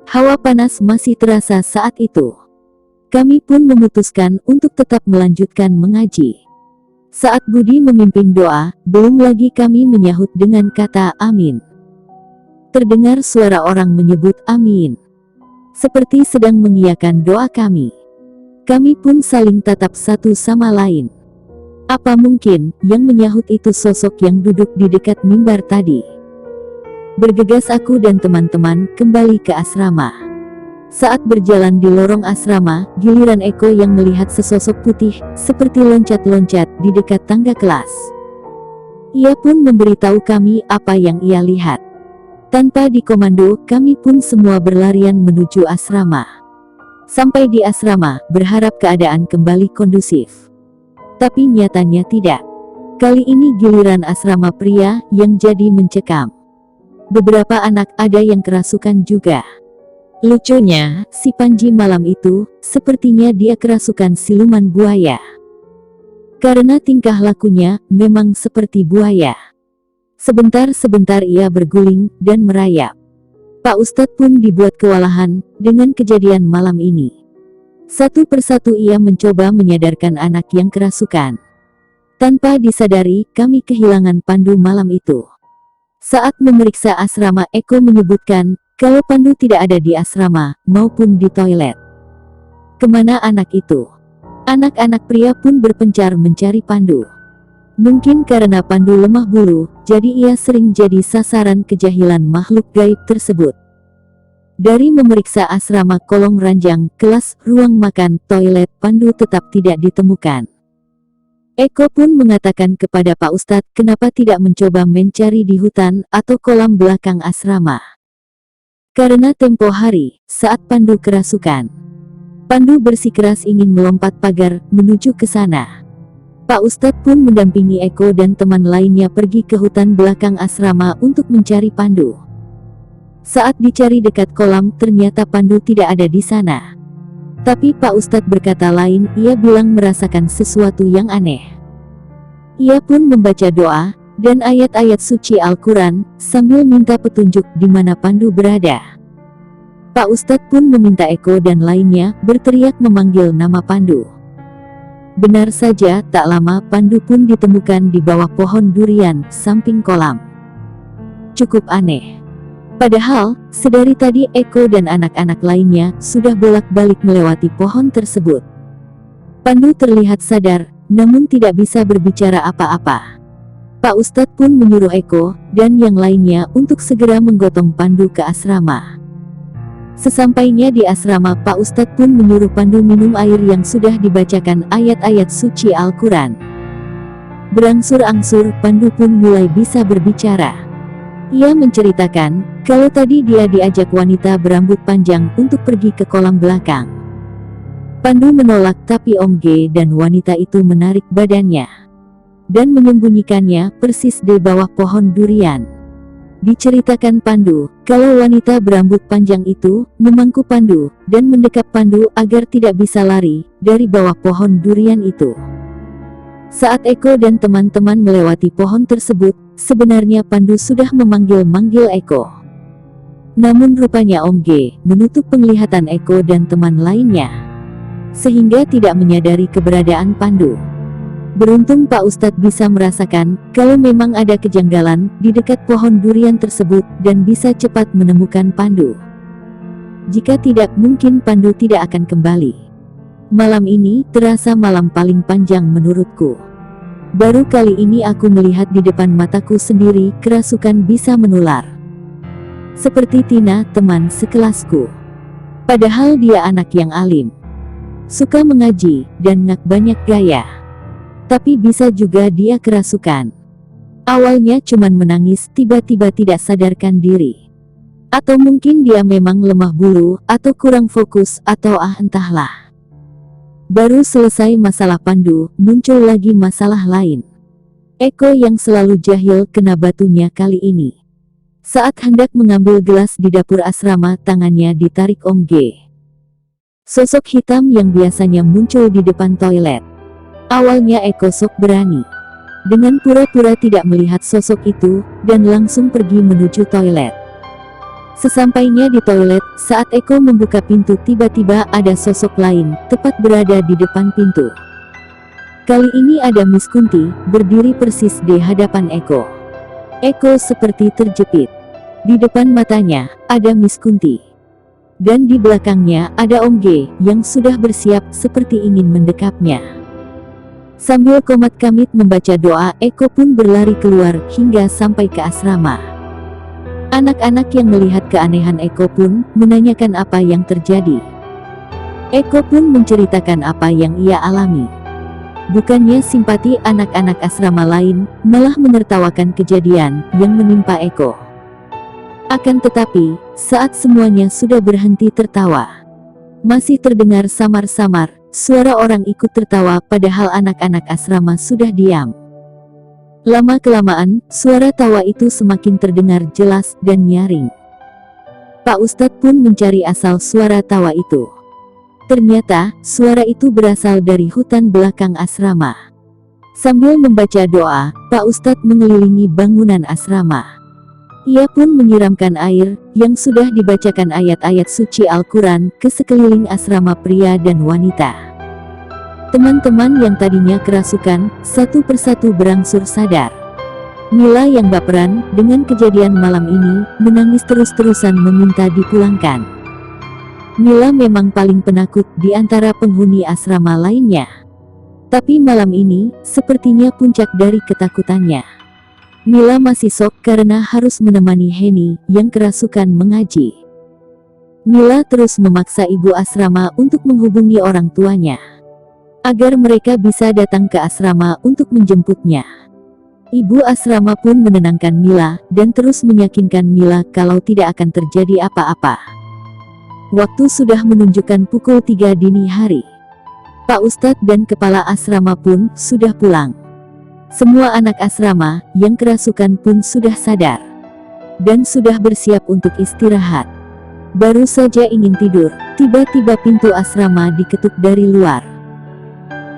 Hawa panas masih terasa saat itu. Kami pun memutuskan untuk tetap melanjutkan mengaji. Saat Budi memimpin doa, belum lagi kami menyahut dengan kata amin. Terdengar suara orang menyebut amin. Seperti sedang mengiyakan doa kami. Kami pun saling tatap satu sama lain. Apa mungkin yang menyahut itu sosok yang duduk di dekat mimbar tadi? Bergegas aku dan teman-teman kembali ke asrama. Saat berjalan di lorong asrama, giliran Eko yang melihat sesosok putih seperti loncat-loncat di dekat tangga kelas. Ia pun memberitahu kami apa yang ia lihat. Tanpa dikomando, kami pun semua berlarian menuju asrama. Sampai di asrama, berharap keadaan kembali kondusif. Tapi nyatanya tidak. Kali ini giliran asrama pria yang jadi mencekam. Beberapa anak ada yang kerasukan juga. Lucunya, si Panji malam itu, sepertinya dia kerasukan siluman buaya. Karena tingkah lakunya, memang seperti buaya. Sebentar-sebentar ia berguling dan merayap. Pak Ustadz pun dibuat kewalahan dengan kejadian malam ini. Satu persatu ia mencoba menyadarkan anak yang kerasukan. Tanpa disadari, kami kehilangan Pandu malam itu. Saat memeriksa asrama, Eko menyebutkan kalau Pandu tidak ada di asrama maupun di toilet. Kemana anak itu? Anak-anak pria pun berpencar mencari Pandu. Mungkin karena Pandu lemah bulu, jadi ia sering jadi sasaran kejahilan makhluk gaib tersebut. Dari memeriksa asrama, kolong ranjang, kelas, ruang makan, toilet, Pandu tetap tidak ditemukan. Eko pun mengatakan kepada Pak Ustadz kenapa tidak mencoba mencari di hutan atau kolam belakang asrama. Karena tempo hari, saat Pandu kerasukan, Pandu bersikeras ingin melompat pagar menuju ke sana. Pak Ustadz pun mendampingi Eko dan teman lainnya pergi ke hutan belakang asrama untuk mencari Pandu. Saat dicari dekat kolam, ternyata Pandu tidak ada di sana. Tapi Pak Ustadz berkata lain, ia bilang merasakan sesuatu yang aneh. Ia pun membaca doa dan ayat-ayat suci Al-Quran sambil minta petunjuk di mana Pandu berada. Pak Ustadz pun meminta Eko dan lainnya berteriak memanggil nama Pandu. Benar saja, tak lama Pandu pun ditemukan di bawah pohon durian, samping kolam. Cukup aneh. Padahal, sedari tadi Eko dan anak-anak lainnya sudah bolak-balik melewati pohon tersebut. Pandu terlihat sadar, namun tidak bisa berbicara apa-apa. Pak Ustadz pun menyuruh Eko dan yang lainnya untuk segera menggotong Pandu ke asrama. Sesampainya di asrama, Pak Ustadz pun menyuruh Pandu minum air yang sudah dibacakan ayat-ayat suci Al-Quran. Berangsur-angsur, Pandu pun mulai bisa berbicara. Ia menceritakan, kalau tadi dia diajak wanita berambut panjang untuk pergi ke kolam belakang. Pandu menolak, tapi Om G dan wanita itu menarik badannya dan menyembunyikannya persis di bawah pohon durian. Diceritakan Pandu, kalau wanita berambut panjang itu memangku Pandu dan mendekap Pandu agar tidak bisa lari dari bawah pohon durian itu. Saat Eko dan teman-teman melewati pohon tersebut, sebenarnya Pandu sudah memanggil-manggil Eko. Namun rupanya Om G menutup penglihatan Eko dan teman lainnya, sehingga tidak menyadari keberadaan Pandu. Beruntung Pak Ustadz bisa merasakan kalau memang ada kejanggalan di dekat pohon durian tersebut dan bisa cepat menemukan Pandu. Jika tidak, mungkin Pandu tidak akan kembali. Malam ini terasa malam paling panjang menurutku. Baru kali ini aku melihat di depan mataku sendiri kerasukan bisa menular. Seperti Tina, teman sekelasku. Padahal dia anak yang alim, suka mengaji, dan banyak gaya. Tapi bisa juga dia kerasukan. Awalnya cuman menangis, tiba-tiba tidak sadarkan diri. Atau mungkin dia memang lemah bulu, atau kurang fokus, atau entahlah. Baru selesai masalah Pandu, muncul lagi masalah lain. Eko yang selalu jahil kena batunya kali ini. Saat hendak mengambil gelas di dapur asrama, tangannya ditarik Om G. Sosok hitam yang biasanya muncul di depan toilet. Awalnya Eko sok berani. Dengan pura-pura tidak melihat sosok itu, dan langsung pergi menuju toilet. Sesampainya di toilet, saat Eko membuka pintu tiba-tiba ada sosok lain, tepat berada di depan pintu. Kali ini ada Miss Kunti, berdiri persis di hadapan Eko. Eko seperti terjepit. Di depan matanya, ada Miss Kunti. Dan di belakangnya ada Om G, yang sudah bersiap seperti ingin mendekapnya. Sambil komat kamit membaca doa, Eko pun berlari keluar hingga sampai ke asrama. Anak-anak yang melihat keanehan Eko pun menanyakan apa yang terjadi. Eko pun menceritakan apa yang ia alami. Bukannya simpati anak-anak asrama lain, malah menertawakan kejadian yang menimpa Eko. Akan tetapi, saat semuanya sudah berhenti tertawa, masih terdengar samar-samar suara orang ikut tertawa padahal anak-anak asrama sudah diam. Lama-kelamaan, suara tawa itu semakin terdengar jelas dan nyaring. Pak Ustadz pun mencari asal suara tawa itu. Ternyata, suara itu berasal dari hutan belakang asrama. Sambil membaca doa, Pak Ustadz mengelilingi bangunan asrama. Ia pun menyiramkan air, yang sudah dibacakan ayat-ayat suci Al-Quran, ke sekeliling asrama pria dan wanita. Teman-teman yang tadinya kerasukan, satu persatu berangsur sadar. Mila yang baperan, dengan kejadian malam ini, menangis terus-terusan meminta dipulangkan. Mila memang paling penakut di antara penghuni asrama lainnya. Tapi malam ini, sepertinya puncak dari ketakutannya. Mila masih shock karena harus menemani Heni, yang kerasukan mengaji. Mila terus memaksa ibu asrama untuk menghubungi orang tuanya, agar mereka bisa datang ke asrama untuk menjemputnya. Ibu asrama pun menenangkan Mila, dan terus meyakinkan Mila kalau tidak akan terjadi apa-apa. Waktu sudah menunjukkan pukul 3 dini hari. Pak Ustadz dan kepala asrama pun sudah pulang. Semua anak asrama yang kerasukan pun sudah sadar, dan sudah bersiap untuk istirahat. Baru saja ingin tidur, tiba-tiba pintu asrama diketuk dari luar.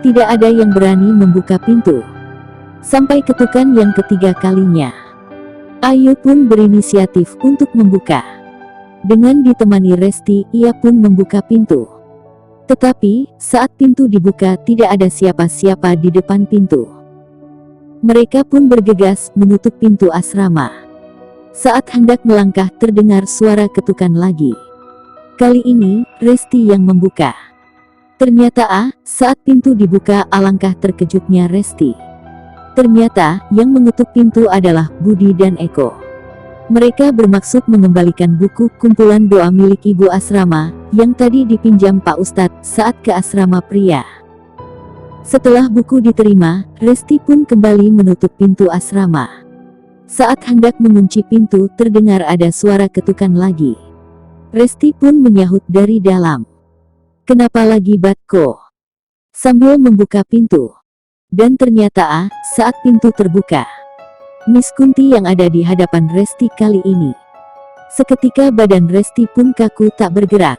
Tidak ada yang berani membuka pintu. Sampai ketukan yang ketiga kalinya, Ayu pun berinisiatif untuk membuka. Dengan ditemani Resti, ia pun membuka pintu. Tetapi, saat pintu dibuka tidak ada siapa-siapa di depan pintu. Mereka pun bergegas menutup pintu asrama. Saat hendak melangkah terdengar suara ketukan lagi. Kali ini, Resti yang membuka. Ternyata saat pintu dibuka alangkah terkejutnya Resti. Ternyata, yang mengetuk pintu adalah Budi dan Eko. Mereka bermaksud mengembalikan buku kumpulan doa milik ibu asrama, yang tadi dipinjam Pak Ustadz saat ke asrama pria. Setelah buku diterima, Resti pun kembali menutup pintu asrama. Saat hendak mengunci pintu terdengar ada suara ketukan lagi. Resti pun menyahut dari dalam. "Kenapa lagi Batko?" Sambil membuka pintu. Dan ternyata saat pintu terbuka, Miss Kunti yang ada di hadapan Resti kali ini. Seketika badan Resti pun kaku tak bergerak.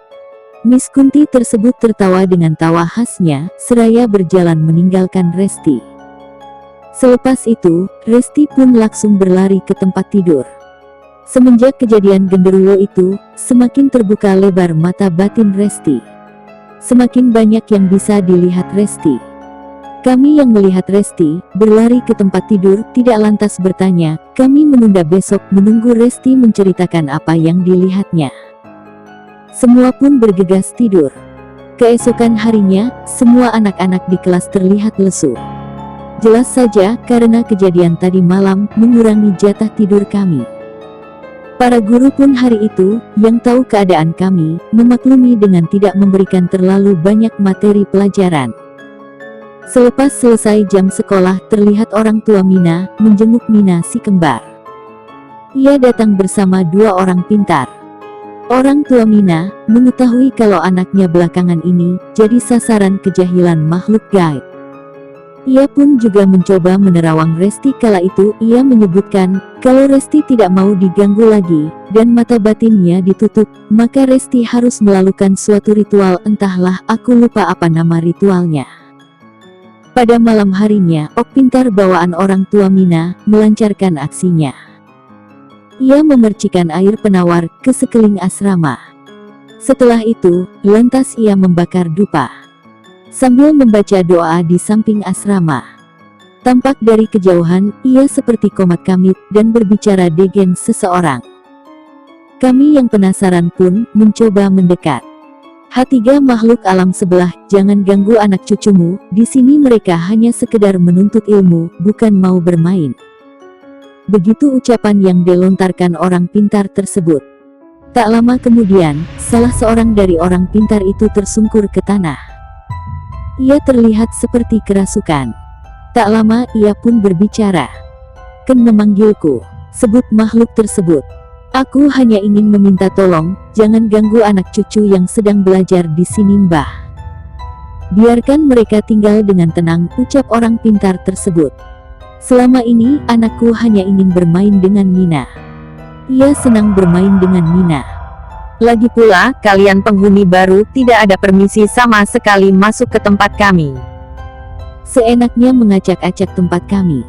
Miss Kunti tersebut tertawa dengan tawa khasnya, seraya berjalan meninggalkan Resti. Selepas itu, Resti pun langsung berlari ke tempat tidur. Semenjak kejadian genderuwo itu, semakin terbuka lebar mata batin Resti. Semakin banyak yang bisa dilihat Resti. Kami yang melihat Resti berlari ke tempat tidur tidak lantas bertanya, kami menunda besok menunggu Resti menceritakan apa yang dilihatnya. Semua pun bergegas tidur. Keesokan harinya, semua anak-anak di kelas terlihat lesu. Jelas saja karena kejadian tadi malam mengurangi jatah tidur kami. Para guru pun hari itu, yang tahu keadaan kami, memaklumi dengan tidak memberikan terlalu banyak materi pelajaran. Selepas selesai jam sekolah terlihat orang tua Mina menjenguk Mina si kembar. Ia datang bersama 2 orang pintar. Orang tua Mina mengetahui kalau anaknya belakangan ini jadi sasaran kejahilan makhluk gaib. Ia pun juga mencoba menerawang Resti. Kala itu ia menyebutkan kalau Resti tidak mau diganggu lagi dan mata batinnya ditutup, maka Resti harus melakukan suatu ritual, entahlah aku lupa apa nama ritualnya. Pada malam harinya, Ok pintar bawaan orang tua Mina melancarkan aksinya. Ia memercikan air penawar ke sekeliling asrama. Setelah itu, lantas ia membakar dupa sambil membaca doa di samping asrama. Tampak dari kejauhan, ia seperti komat kamit dan berbicara dengan seseorang. Kami yang penasaran pun mencoba mendekat. H3 makhluk alam sebelah, jangan ganggu anak cucumu, di sini mereka hanya sekedar menuntut ilmu, bukan mau bermain. Begitu ucapan yang dilontarkan orang pintar tersebut. Tak lama kemudian, salah seorang dari orang pintar itu tersungkur ke tanah. Ia terlihat seperti kerasukan. Tak lama ia pun berbicara. Ken memanggilku. Sebut makhluk tersebut. Aku hanya ingin meminta tolong, jangan ganggu anak cucu yang sedang belajar di sini, Mbah. Biarkan mereka tinggal dengan tenang, ucap orang pintar tersebut. Selama ini anakku hanya ingin bermain dengan Mina. Ia senang bermain dengan Mina. Lagi pula, kalian penghuni baru tidak ada permisi sama sekali masuk ke tempat kami. Seenaknya mengacak-acak tempat kami.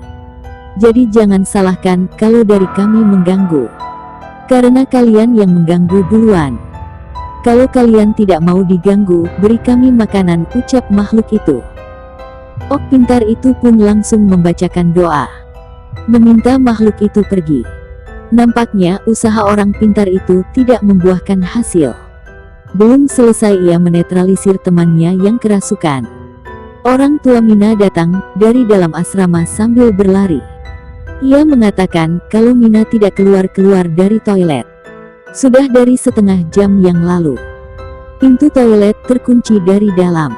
Jadi jangan salahkan kalau dari kami mengganggu. Karena kalian yang mengganggu duluan. Kalau kalian tidak mau diganggu, beri kami makanan, ucap makhluk itu. Ok pintar itu pun langsung membacakan doa, meminta makhluk itu pergi. Nampaknya usaha orang pintar itu tidak membuahkan hasil. Belum selesai ia menetralisir temannya yang kerasukan. Orang tua Mina datang dari dalam asrama sambil berlari. Ia mengatakan kalau Mina tidak keluar-keluar dari toilet. Sudah dari setengah jam yang lalu. Pintu toilet terkunci dari dalam.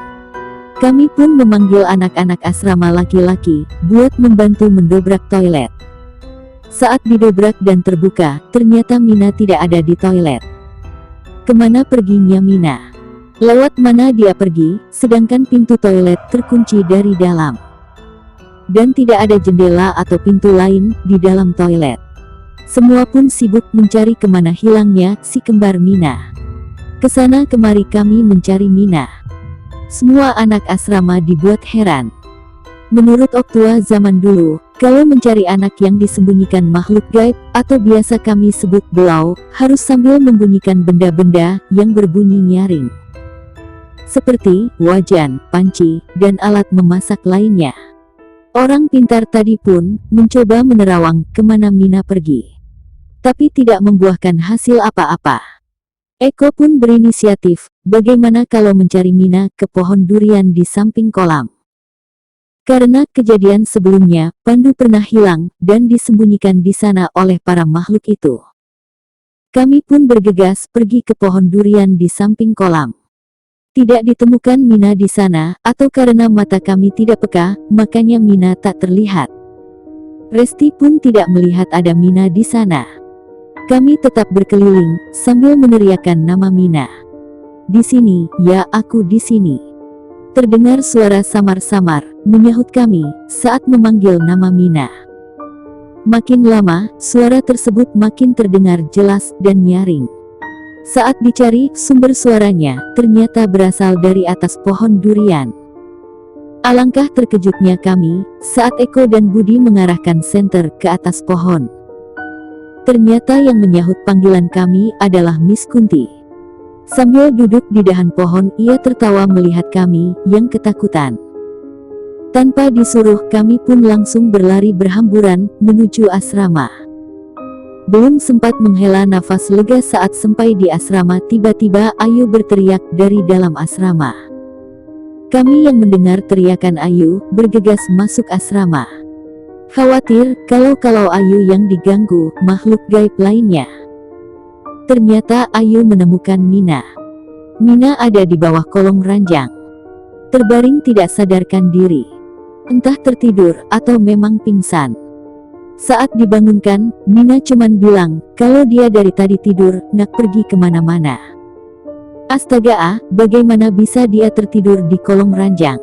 Kami pun memanggil anak-anak asrama laki-laki buat membantu mendobrak toilet. Saat didobrak dan terbuka, ternyata Mina tidak ada di toilet. Kemana perginya Mina? Lewat mana dia pergi, sedangkan pintu toilet terkunci dari dalam. Dan tidak ada jendela atau pintu lain di dalam toilet. Semua pun sibuk mencari kemana hilangnya si kembar Mina. Kesana kemari kami mencari Mina. Semua anak asrama dibuat heran. Menurut Ok tua zaman dulu, kalau mencari anak yang disembunyikan makhluk gaib, atau biasa kami sebut belau, harus sambil membunyikan benda-benda yang berbunyi nyaring. Seperti wajan, panci, dan alat memasak lainnya. Orang pintar tadi pun mencoba menerawang kemana Mina pergi. Tapi tidak membuahkan hasil apa-apa. Eko pun berinisiatif, bagaimana kalau mencari Mina ke pohon durian di samping kolam. Karena kejadian sebelumnya, Pandu pernah hilang dan disembunyikan di sana oleh para makhluk itu. Kami pun bergegas pergi ke pohon durian di samping kolam. Tidak ditemukan Mina di sana, atau karena mata kami tidak peka, makanya Mina tak terlihat. Resti pun tidak melihat ada Mina di sana. Kami tetap berkeliling sambil meneriakkan nama Mina. Di sini, ya aku di sini. Terdengar suara samar-samar menyahut kami saat memanggil nama Mina. Makin lama, suara tersebut makin terdengar jelas dan nyaring. Saat dicari sumber suaranya, ternyata berasal dari atas pohon durian. Alangkah terkejutnya kami saat Eko dan Budi mengarahkan senter ke atas pohon. Ternyata yang menyahut panggilan kami adalah Miss Kunti. Sambil duduk di dahan pohon, ia tertawa melihat kami yang ketakutan. Tanpa disuruh, kami pun langsung berlari berhamburan menuju asrama. Belum sempat menghela nafas lega saat sampai di asrama, tiba-tiba Ayu berteriak dari dalam asrama. Kami yang mendengar teriakan Ayu bergegas masuk asrama. Khawatir kalau Ayu yang diganggu makhluk gaib lainnya. Ternyata Ayu menemukan Mina. Mina ada di bawah kolong ranjang. Terbaring tidak sadarkan diri. Entah tertidur atau memang pingsan. Saat dibangunkan, Nina cuman bilang, kalau dia dari tadi tidur, nggak pergi kemana-mana. Astaga ah, bagaimana bisa dia tertidur di kolong ranjang?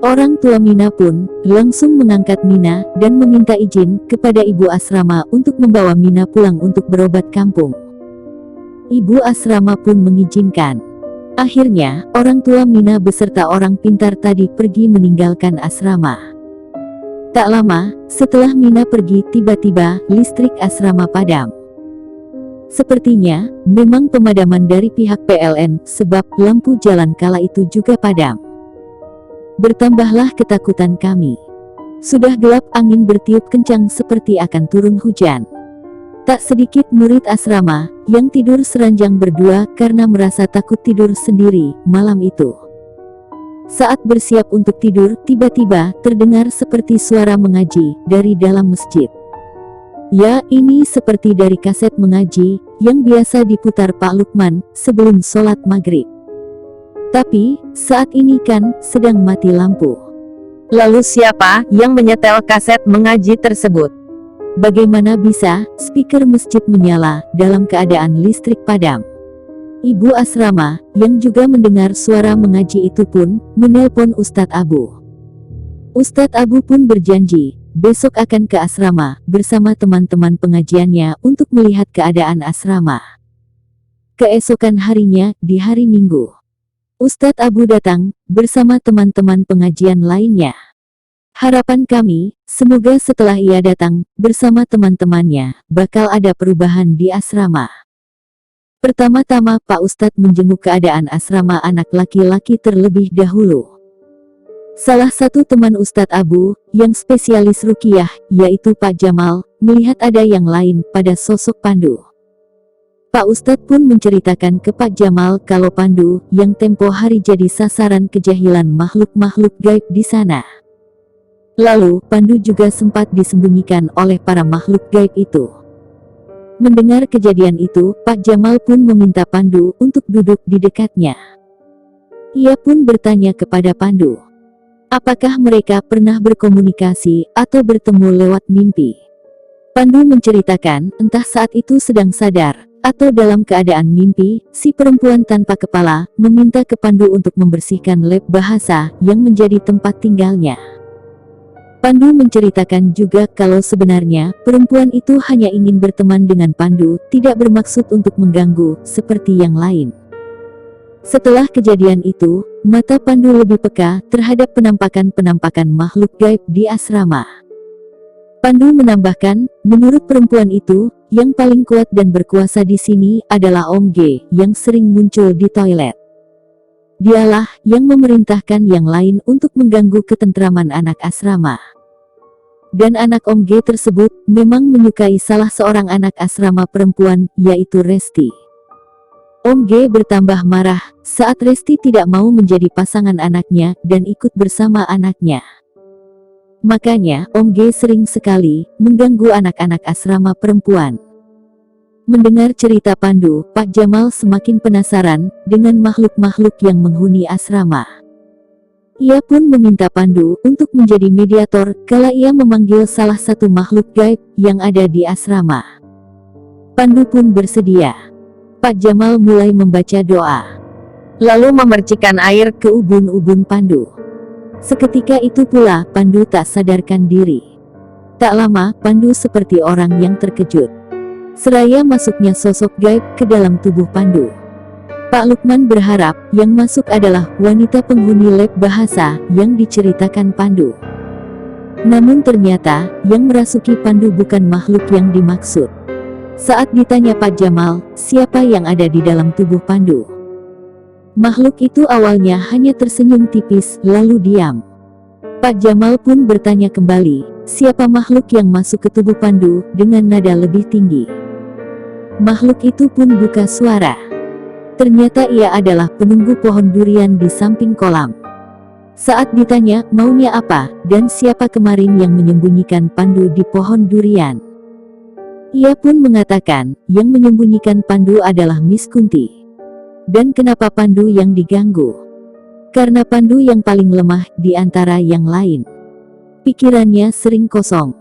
Orang tua Mina pun langsung mengangkat Mina dan meminta izin kepada ibu asrama untuk membawa Mina pulang untuk berobat kampung. Ibu asrama pun mengizinkan. Akhirnya, orang tua Mina beserta orang pintar tadi pergi meninggalkan asrama. Tak lama, setelah Mina pergi tiba-tiba listrik asrama padam. Sepertinya, memang pemadaman dari pihak PLN sebab lampu jalan kala itu juga padam. Bertambahlah ketakutan kami. Sudah gelap, angin bertiup kencang seperti akan turun hujan. Tak sedikit murid asrama yang tidur seranjang berdua karena merasa takut tidur sendiri malam itu. Saat bersiap untuk tidur, tiba-tiba terdengar seperti suara mengaji dari dalam masjid. Ya, ini seperti dari kaset mengaji yang biasa diputar Pak Lukman sebelum sholat maghrib. Tapi, saat ini kan sedang mati lampu. Lalu siapa yang menyetel kaset mengaji tersebut? Bagaimana bisa speaker masjid menyala dalam keadaan listrik padam? Ibu asrama, yang juga mendengar suara mengaji itu pun, menelpon Ustadz Abu. Ustadz Abu pun berjanji, besok akan ke asrama, bersama teman-teman pengajiannya untuk melihat keadaan asrama. Keesokan harinya, di hari Minggu, Ustadz Abu datang, bersama teman-teman pengajian lainnya. Harapan kami, semoga setelah ia datang, bersama teman-temannya, bakal ada perubahan di asrama. Pertama-tama Pak Ustadz menjenguk keadaan asrama anak laki-laki terlebih dahulu. Salah satu teman Ustadz Abu, yang spesialis ruqyah, yaitu Pak Jamal, melihat ada yang lain pada sosok Pandu. Pak Ustadz pun menceritakan ke Pak Jamal kalau Pandu, yang tempo hari jadi sasaran kejahilan makhluk-makhluk gaib di sana. Lalu, Pandu juga sempat disembunyikan oleh para makhluk gaib itu. Mendengar kejadian itu, Pak Jamal pun meminta Pandu untuk duduk di dekatnya. Ia pun bertanya kepada Pandu, apakah mereka pernah berkomunikasi atau bertemu lewat mimpi? Pandu menceritakan, entah saat itu sedang sadar, atau dalam keadaan mimpi, si perempuan tanpa kepala meminta ke Pandu untuk membersihkan lab bahasa yang menjadi tempat tinggalnya. Pandu menceritakan juga kalau sebenarnya perempuan itu hanya ingin berteman dengan Pandu, tidak bermaksud untuk mengganggu seperti yang lain. Setelah kejadian itu, mata Pandu lebih peka terhadap penampakan-penampakan makhluk gaib di asrama. Pandu menambahkan, menurut perempuan itu, yang paling kuat dan berkuasa di sini adalah Om G yang sering muncul di toilet. Dialah yang memerintahkan yang lain untuk mengganggu ketentraman anak asrama. Dan anak Om G tersebut memang menyukai salah seorang anak asrama perempuan, yaitu Resti. Om G bertambah marah saat Resti tidak mau menjadi pasangan anaknya dan ikut bersama anaknya. Makanya Om G sering sekali mengganggu anak-anak asrama perempuan. Mendengar cerita Pandu, Pak Jamal semakin penasaran dengan makhluk-makhluk yang menghuni asrama. Ia pun meminta Pandu untuk menjadi mediator kala ia memanggil salah satu makhluk gaib yang ada di asrama. Pandu pun bersedia. Pak Jamal mulai membaca doa, lalu memercikan air ke ubun-ubun Pandu. Seketika itu pula Pandu tak sadarkan diri. Tak lama Pandu seperti orang yang terkejut. Seraya masuknya sosok gaib ke dalam tubuh Pandu. Pak Lukman berharap yang masuk adalah wanita penghuni lab bahasa yang diceritakan Pandu. Namun ternyata yang merasuki Pandu bukan makhluk yang dimaksud. Saat ditanya Pak Jamal, siapa yang ada di dalam tubuh Pandu? Makhluk itu awalnya hanya tersenyum tipis lalu diam. Pak Jamal pun bertanya kembali, siapa makhluk yang masuk ke tubuh Pandu dengan nada lebih tinggi? Makhluk itu pun buka suara. Ternyata ia adalah penunggu pohon durian di samping kolam. Saat ditanya maunya apa dan siapa kemarin yang menyembunyikan Pandu di pohon durian, ia pun mengatakan yang menyembunyikan Pandu adalah Miss Kunti. Dan kenapa Pandu yang diganggu? Karena Pandu yang paling lemah di antara yang lain. Pikirannya sering kosong.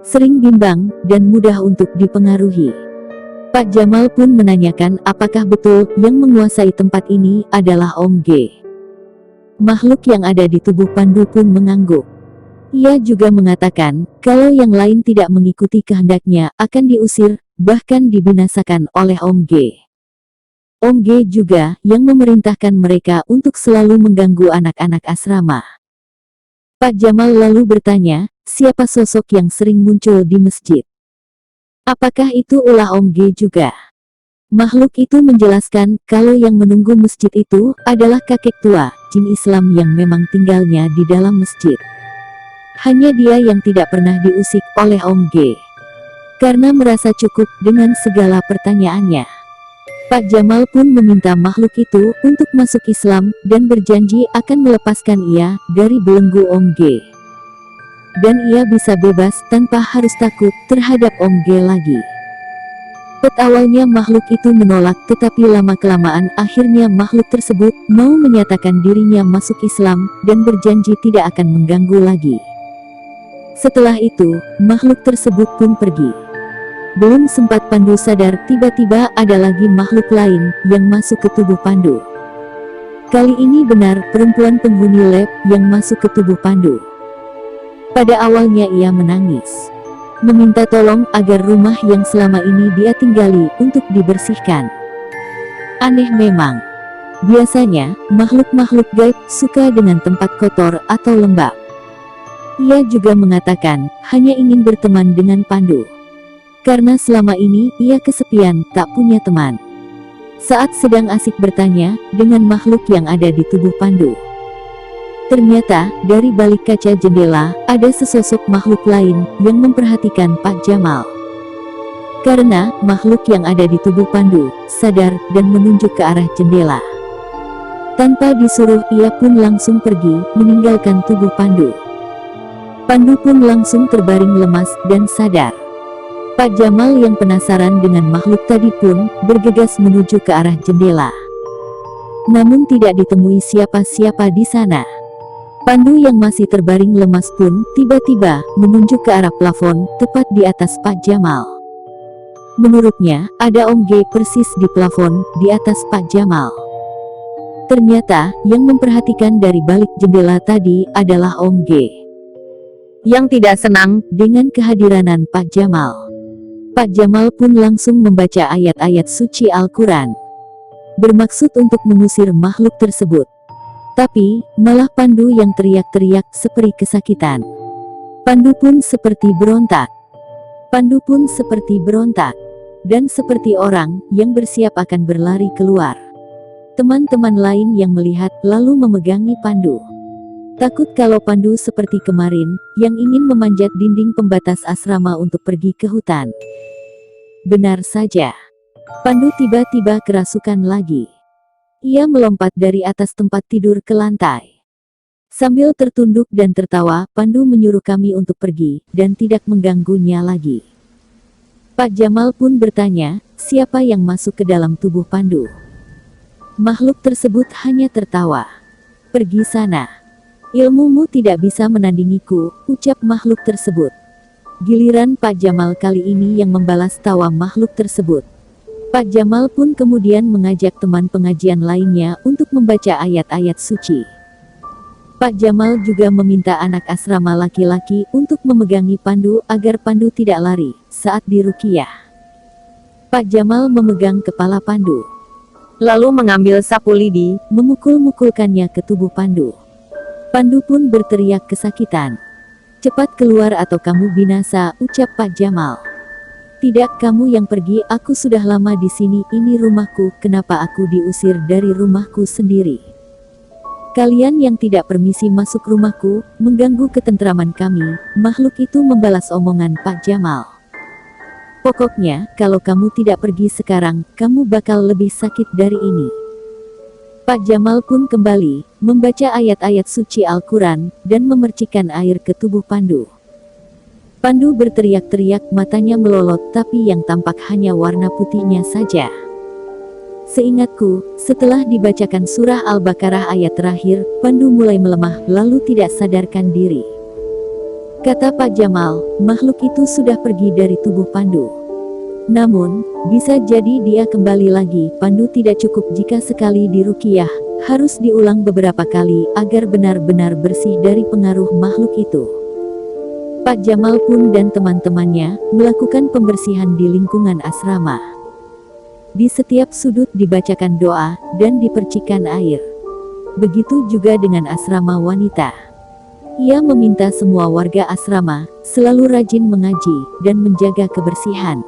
sering bimbang, dan mudah untuk dipengaruhi. Pak Jamal pun menanyakan apakah betul yang menguasai tempat ini adalah Om G. Makhluk yang ada di tubuh Pandu pun mengangguk. Ia juga mengatakan, kalau yang lain tidak mengikuti kehendaknya akan diusir, bahkan dibinasakan oleh Om G. Om G juga yang memerintahkan mereka untuk selalu mengganggu anak-anak asrama. Pak Jamal lalu bertanya, siapa sosok yang sering muncul di masjid? Apakah itu ulah Om G juga? Makhluk itu menjelaskan kalau yang menunggu masjid itu adalah kakek tua, jin Islam yang memang tinggalnya di dalam masjid. Hanya dia yang tidak pernah diusik oleh Om G. Karena merasa cukup dengan segala pertanyaannya. Pak Jamal pun meminta makhluk itu untuk masuk Islam dan berjanji akan melepaskan ia dari belenggu Om G. Dan ia bisa bebas tanpa harus takut terhadap Om G lagi. Awalnya makhluk itu menolak, tetapi lama-kelamaan akhirnya makhluk tersebut mau menyatakan dirinya masuk Islam dan berjanji tidak akan mengganggu lagi. Setelah itu, makhluk tersebut pun pergi. Belum sempat Pandu sadar, tiba-tiba ada lagi makhluk lain yang masuk ke tubuh Pandu. Kali ini benar perempuan penghuni lab yang masuk ke tubuh Pandu. Pada awalnya ia menangis, meminta tolong agar rumah yang selama ini dia tinggali untuk dibersihkan. Aneh memang, biasanya makhluk-makhluk gaib suka dengan tempat kotor atau lembab. Ia juga mengatakan hanya ingin berteman dengan Pandu. Karena selama ini ia kesepian, tak punya teman. Saat sedang asik bertanya dengan makhluk yang ada di tubuh Pandu, ternyata dari balik kaca jendela ada sesosok makhluk lain yang memperhatikan Pak Jamal. Karena makhluk yang ada di tubuh Pandu sadar dan menunjuk ke arah jendela. Tanpa disuruh ia pun langsung pergi meninggalkan tubuh Pandu. Pandu pun langsung terbaring lemas dan sadar. Pak Jamal yang penasaran dengan makhluk tadi pun bergegas menuju ke arah jendela. Namun tidak ditemui siapa-siapa di sana. Pandu yang masih terbaring lemas pun tiba-tiba menunjuk ke arah plafon tepat di atas Pak Jamal. Menurutnya ada Om G persis di plafon di atas Pak Jamal. Ternyata yang memperhatikan dari balik jendela tadi adalah Om G. Yang tidak senang dengan kehadiran Pak Jamal. Pak Jamal pun langsung membaca ayat-ayat suci Al-Quran. Bermaksud untuk mengusir makhluk tersebut. Tapi, malah Pandu yang teriak-teriak seperti kesakitan. Pandu pun seperti berontak. Dan seperti orang yang bersiap akan berlari keluar. Teman-teman lain yang melihat lalu memegangi Pandu. Takut kalau Pandu seperti kemarin, yang ingin memanjat dinding pembatas asrama untuk pergi ke hutan. Benar saja. Pandu tiba-tiba kerasukan lagi. Ia melompat dari atas tempat tidur ke lantai. Sambil tertunduk dan tertawa, Pandu menyuruh kami untuk pergi, dan tidak mengganggunya lagi. Pak Jamal pun bertanya, siapa yang masuk ke dalam tubuh Pandu? Makhluk tersebut hanya tertawa. Pergi sana. Ilmumu tidak bisa menandingiku, ucap makhluk tersebut. Giliran Pak Jamal kali ini yang membalas tawa makhluk tersebut. Pak Jamal pun kemudian mengajak teman pengajian lainnya untuk membaca ayat-ayat suci. Pak Jamal juga meminta anak asrama laki-laki untuk memegangi Pandu agar Pandu tidak lari saat diruqyah. Pak Jamal memegang kepala Pandu, Lalu mengambil sapu lidi, memukul-mukulkannya ke tubuh Pandu. Pandu pun berteriak kesakitan. Cepat keluar atau kamu binasa, ucap Pak Jamal. Tidak, kamu yang pergi, aku sudah lama di sini, ini rumahku, kenapa aku diusir dari rumahku sendiri? Kalian yang tidak permisi masuk rumahku, mengganggu ketentraman kami, makhluk itu membalas omongan Pak Jamal. Pokoknya, kalau kamu tidak pergi sekarang, kamu bakal lebih sakit dari ini. Pak Jamal pun kembali, membaca ayat-ayat suci Al-Quran, dan memercikkan air ke tubuh Pandu. Pandu berteriak-teriak, matanya melolot, tapi yang tampak hanya warna putihnya saja. Seingatku, setelah dibacakan surah Al-Baqarah ayat terakhir, Pandu mulai melemah, lalu tidak sadarkan diri. kata Pak Jamal, makhluk itu sudah pergi dari tubuh Pandu. Namun, bisa jadi dia kembali lagi. Pandu tidak cukup jika sekali diruqyah, harus diulang beberapa kali agar benar-benar bersih dari pengaruh makhluk itu. Pak Jamal pun dan teman-temannya melakukan pembersihan di lingkungan asrama. Di setiap sudut dibacakan doa dan dipercikan air. Begitu juga dengan asrama wanita. Ia meminta semua warga asrama selalu rajin mengaji dan menjaga kebersihan,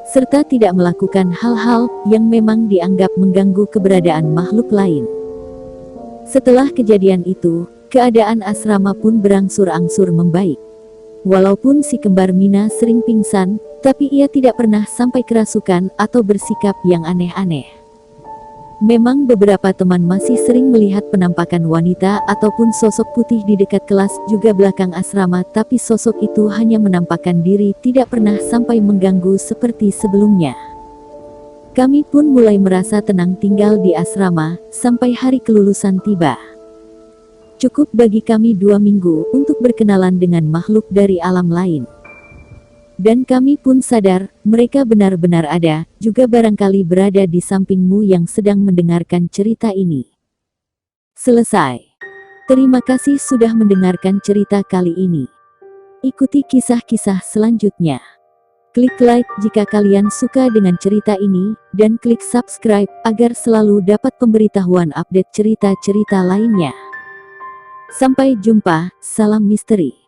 serta tidak melakukan hal-hal yang memang dianggap mengganggu keberadaan makhluk lain. Setelah kejadian itu, keadaan asrama pun berangsur-angsur membaik. Walaupun si kembar Mina sering pingsan, tapi ia tidak pernah sampai kerasukan atau bersikap yang aneh-aneh. Memang beberapa teman masih sering melihat penampakan wanita ataupun sosok putih di dekat kelas juga belakang asrama, tapi sosok itu hanya menampakkan diri, tidak pernah sampai mengganggu seperti sebelumnya. Kami pun mulai merasa tenang tinggal di asrama sampai hari kelulusan tiba. Cukup bagi kami 2 minggu untuk berkenalan dengan makhluk dari alam lain. Dan kami pun sadar, mereka benar-benar ada, juga barangkali berada di sampingmu yang sedang mendengarkan cerita ini. Selesai. Terima kasih sudah mendengarkan cerita kali ini. Ikuti kisah-kisah selanjutnya. Klik like jika kalian suka dengan cerita ini, dan klik subscribe agar selalu dapat pemberitahuan update cerita-cerita lainnya. Sampai jumpa, salam misteri.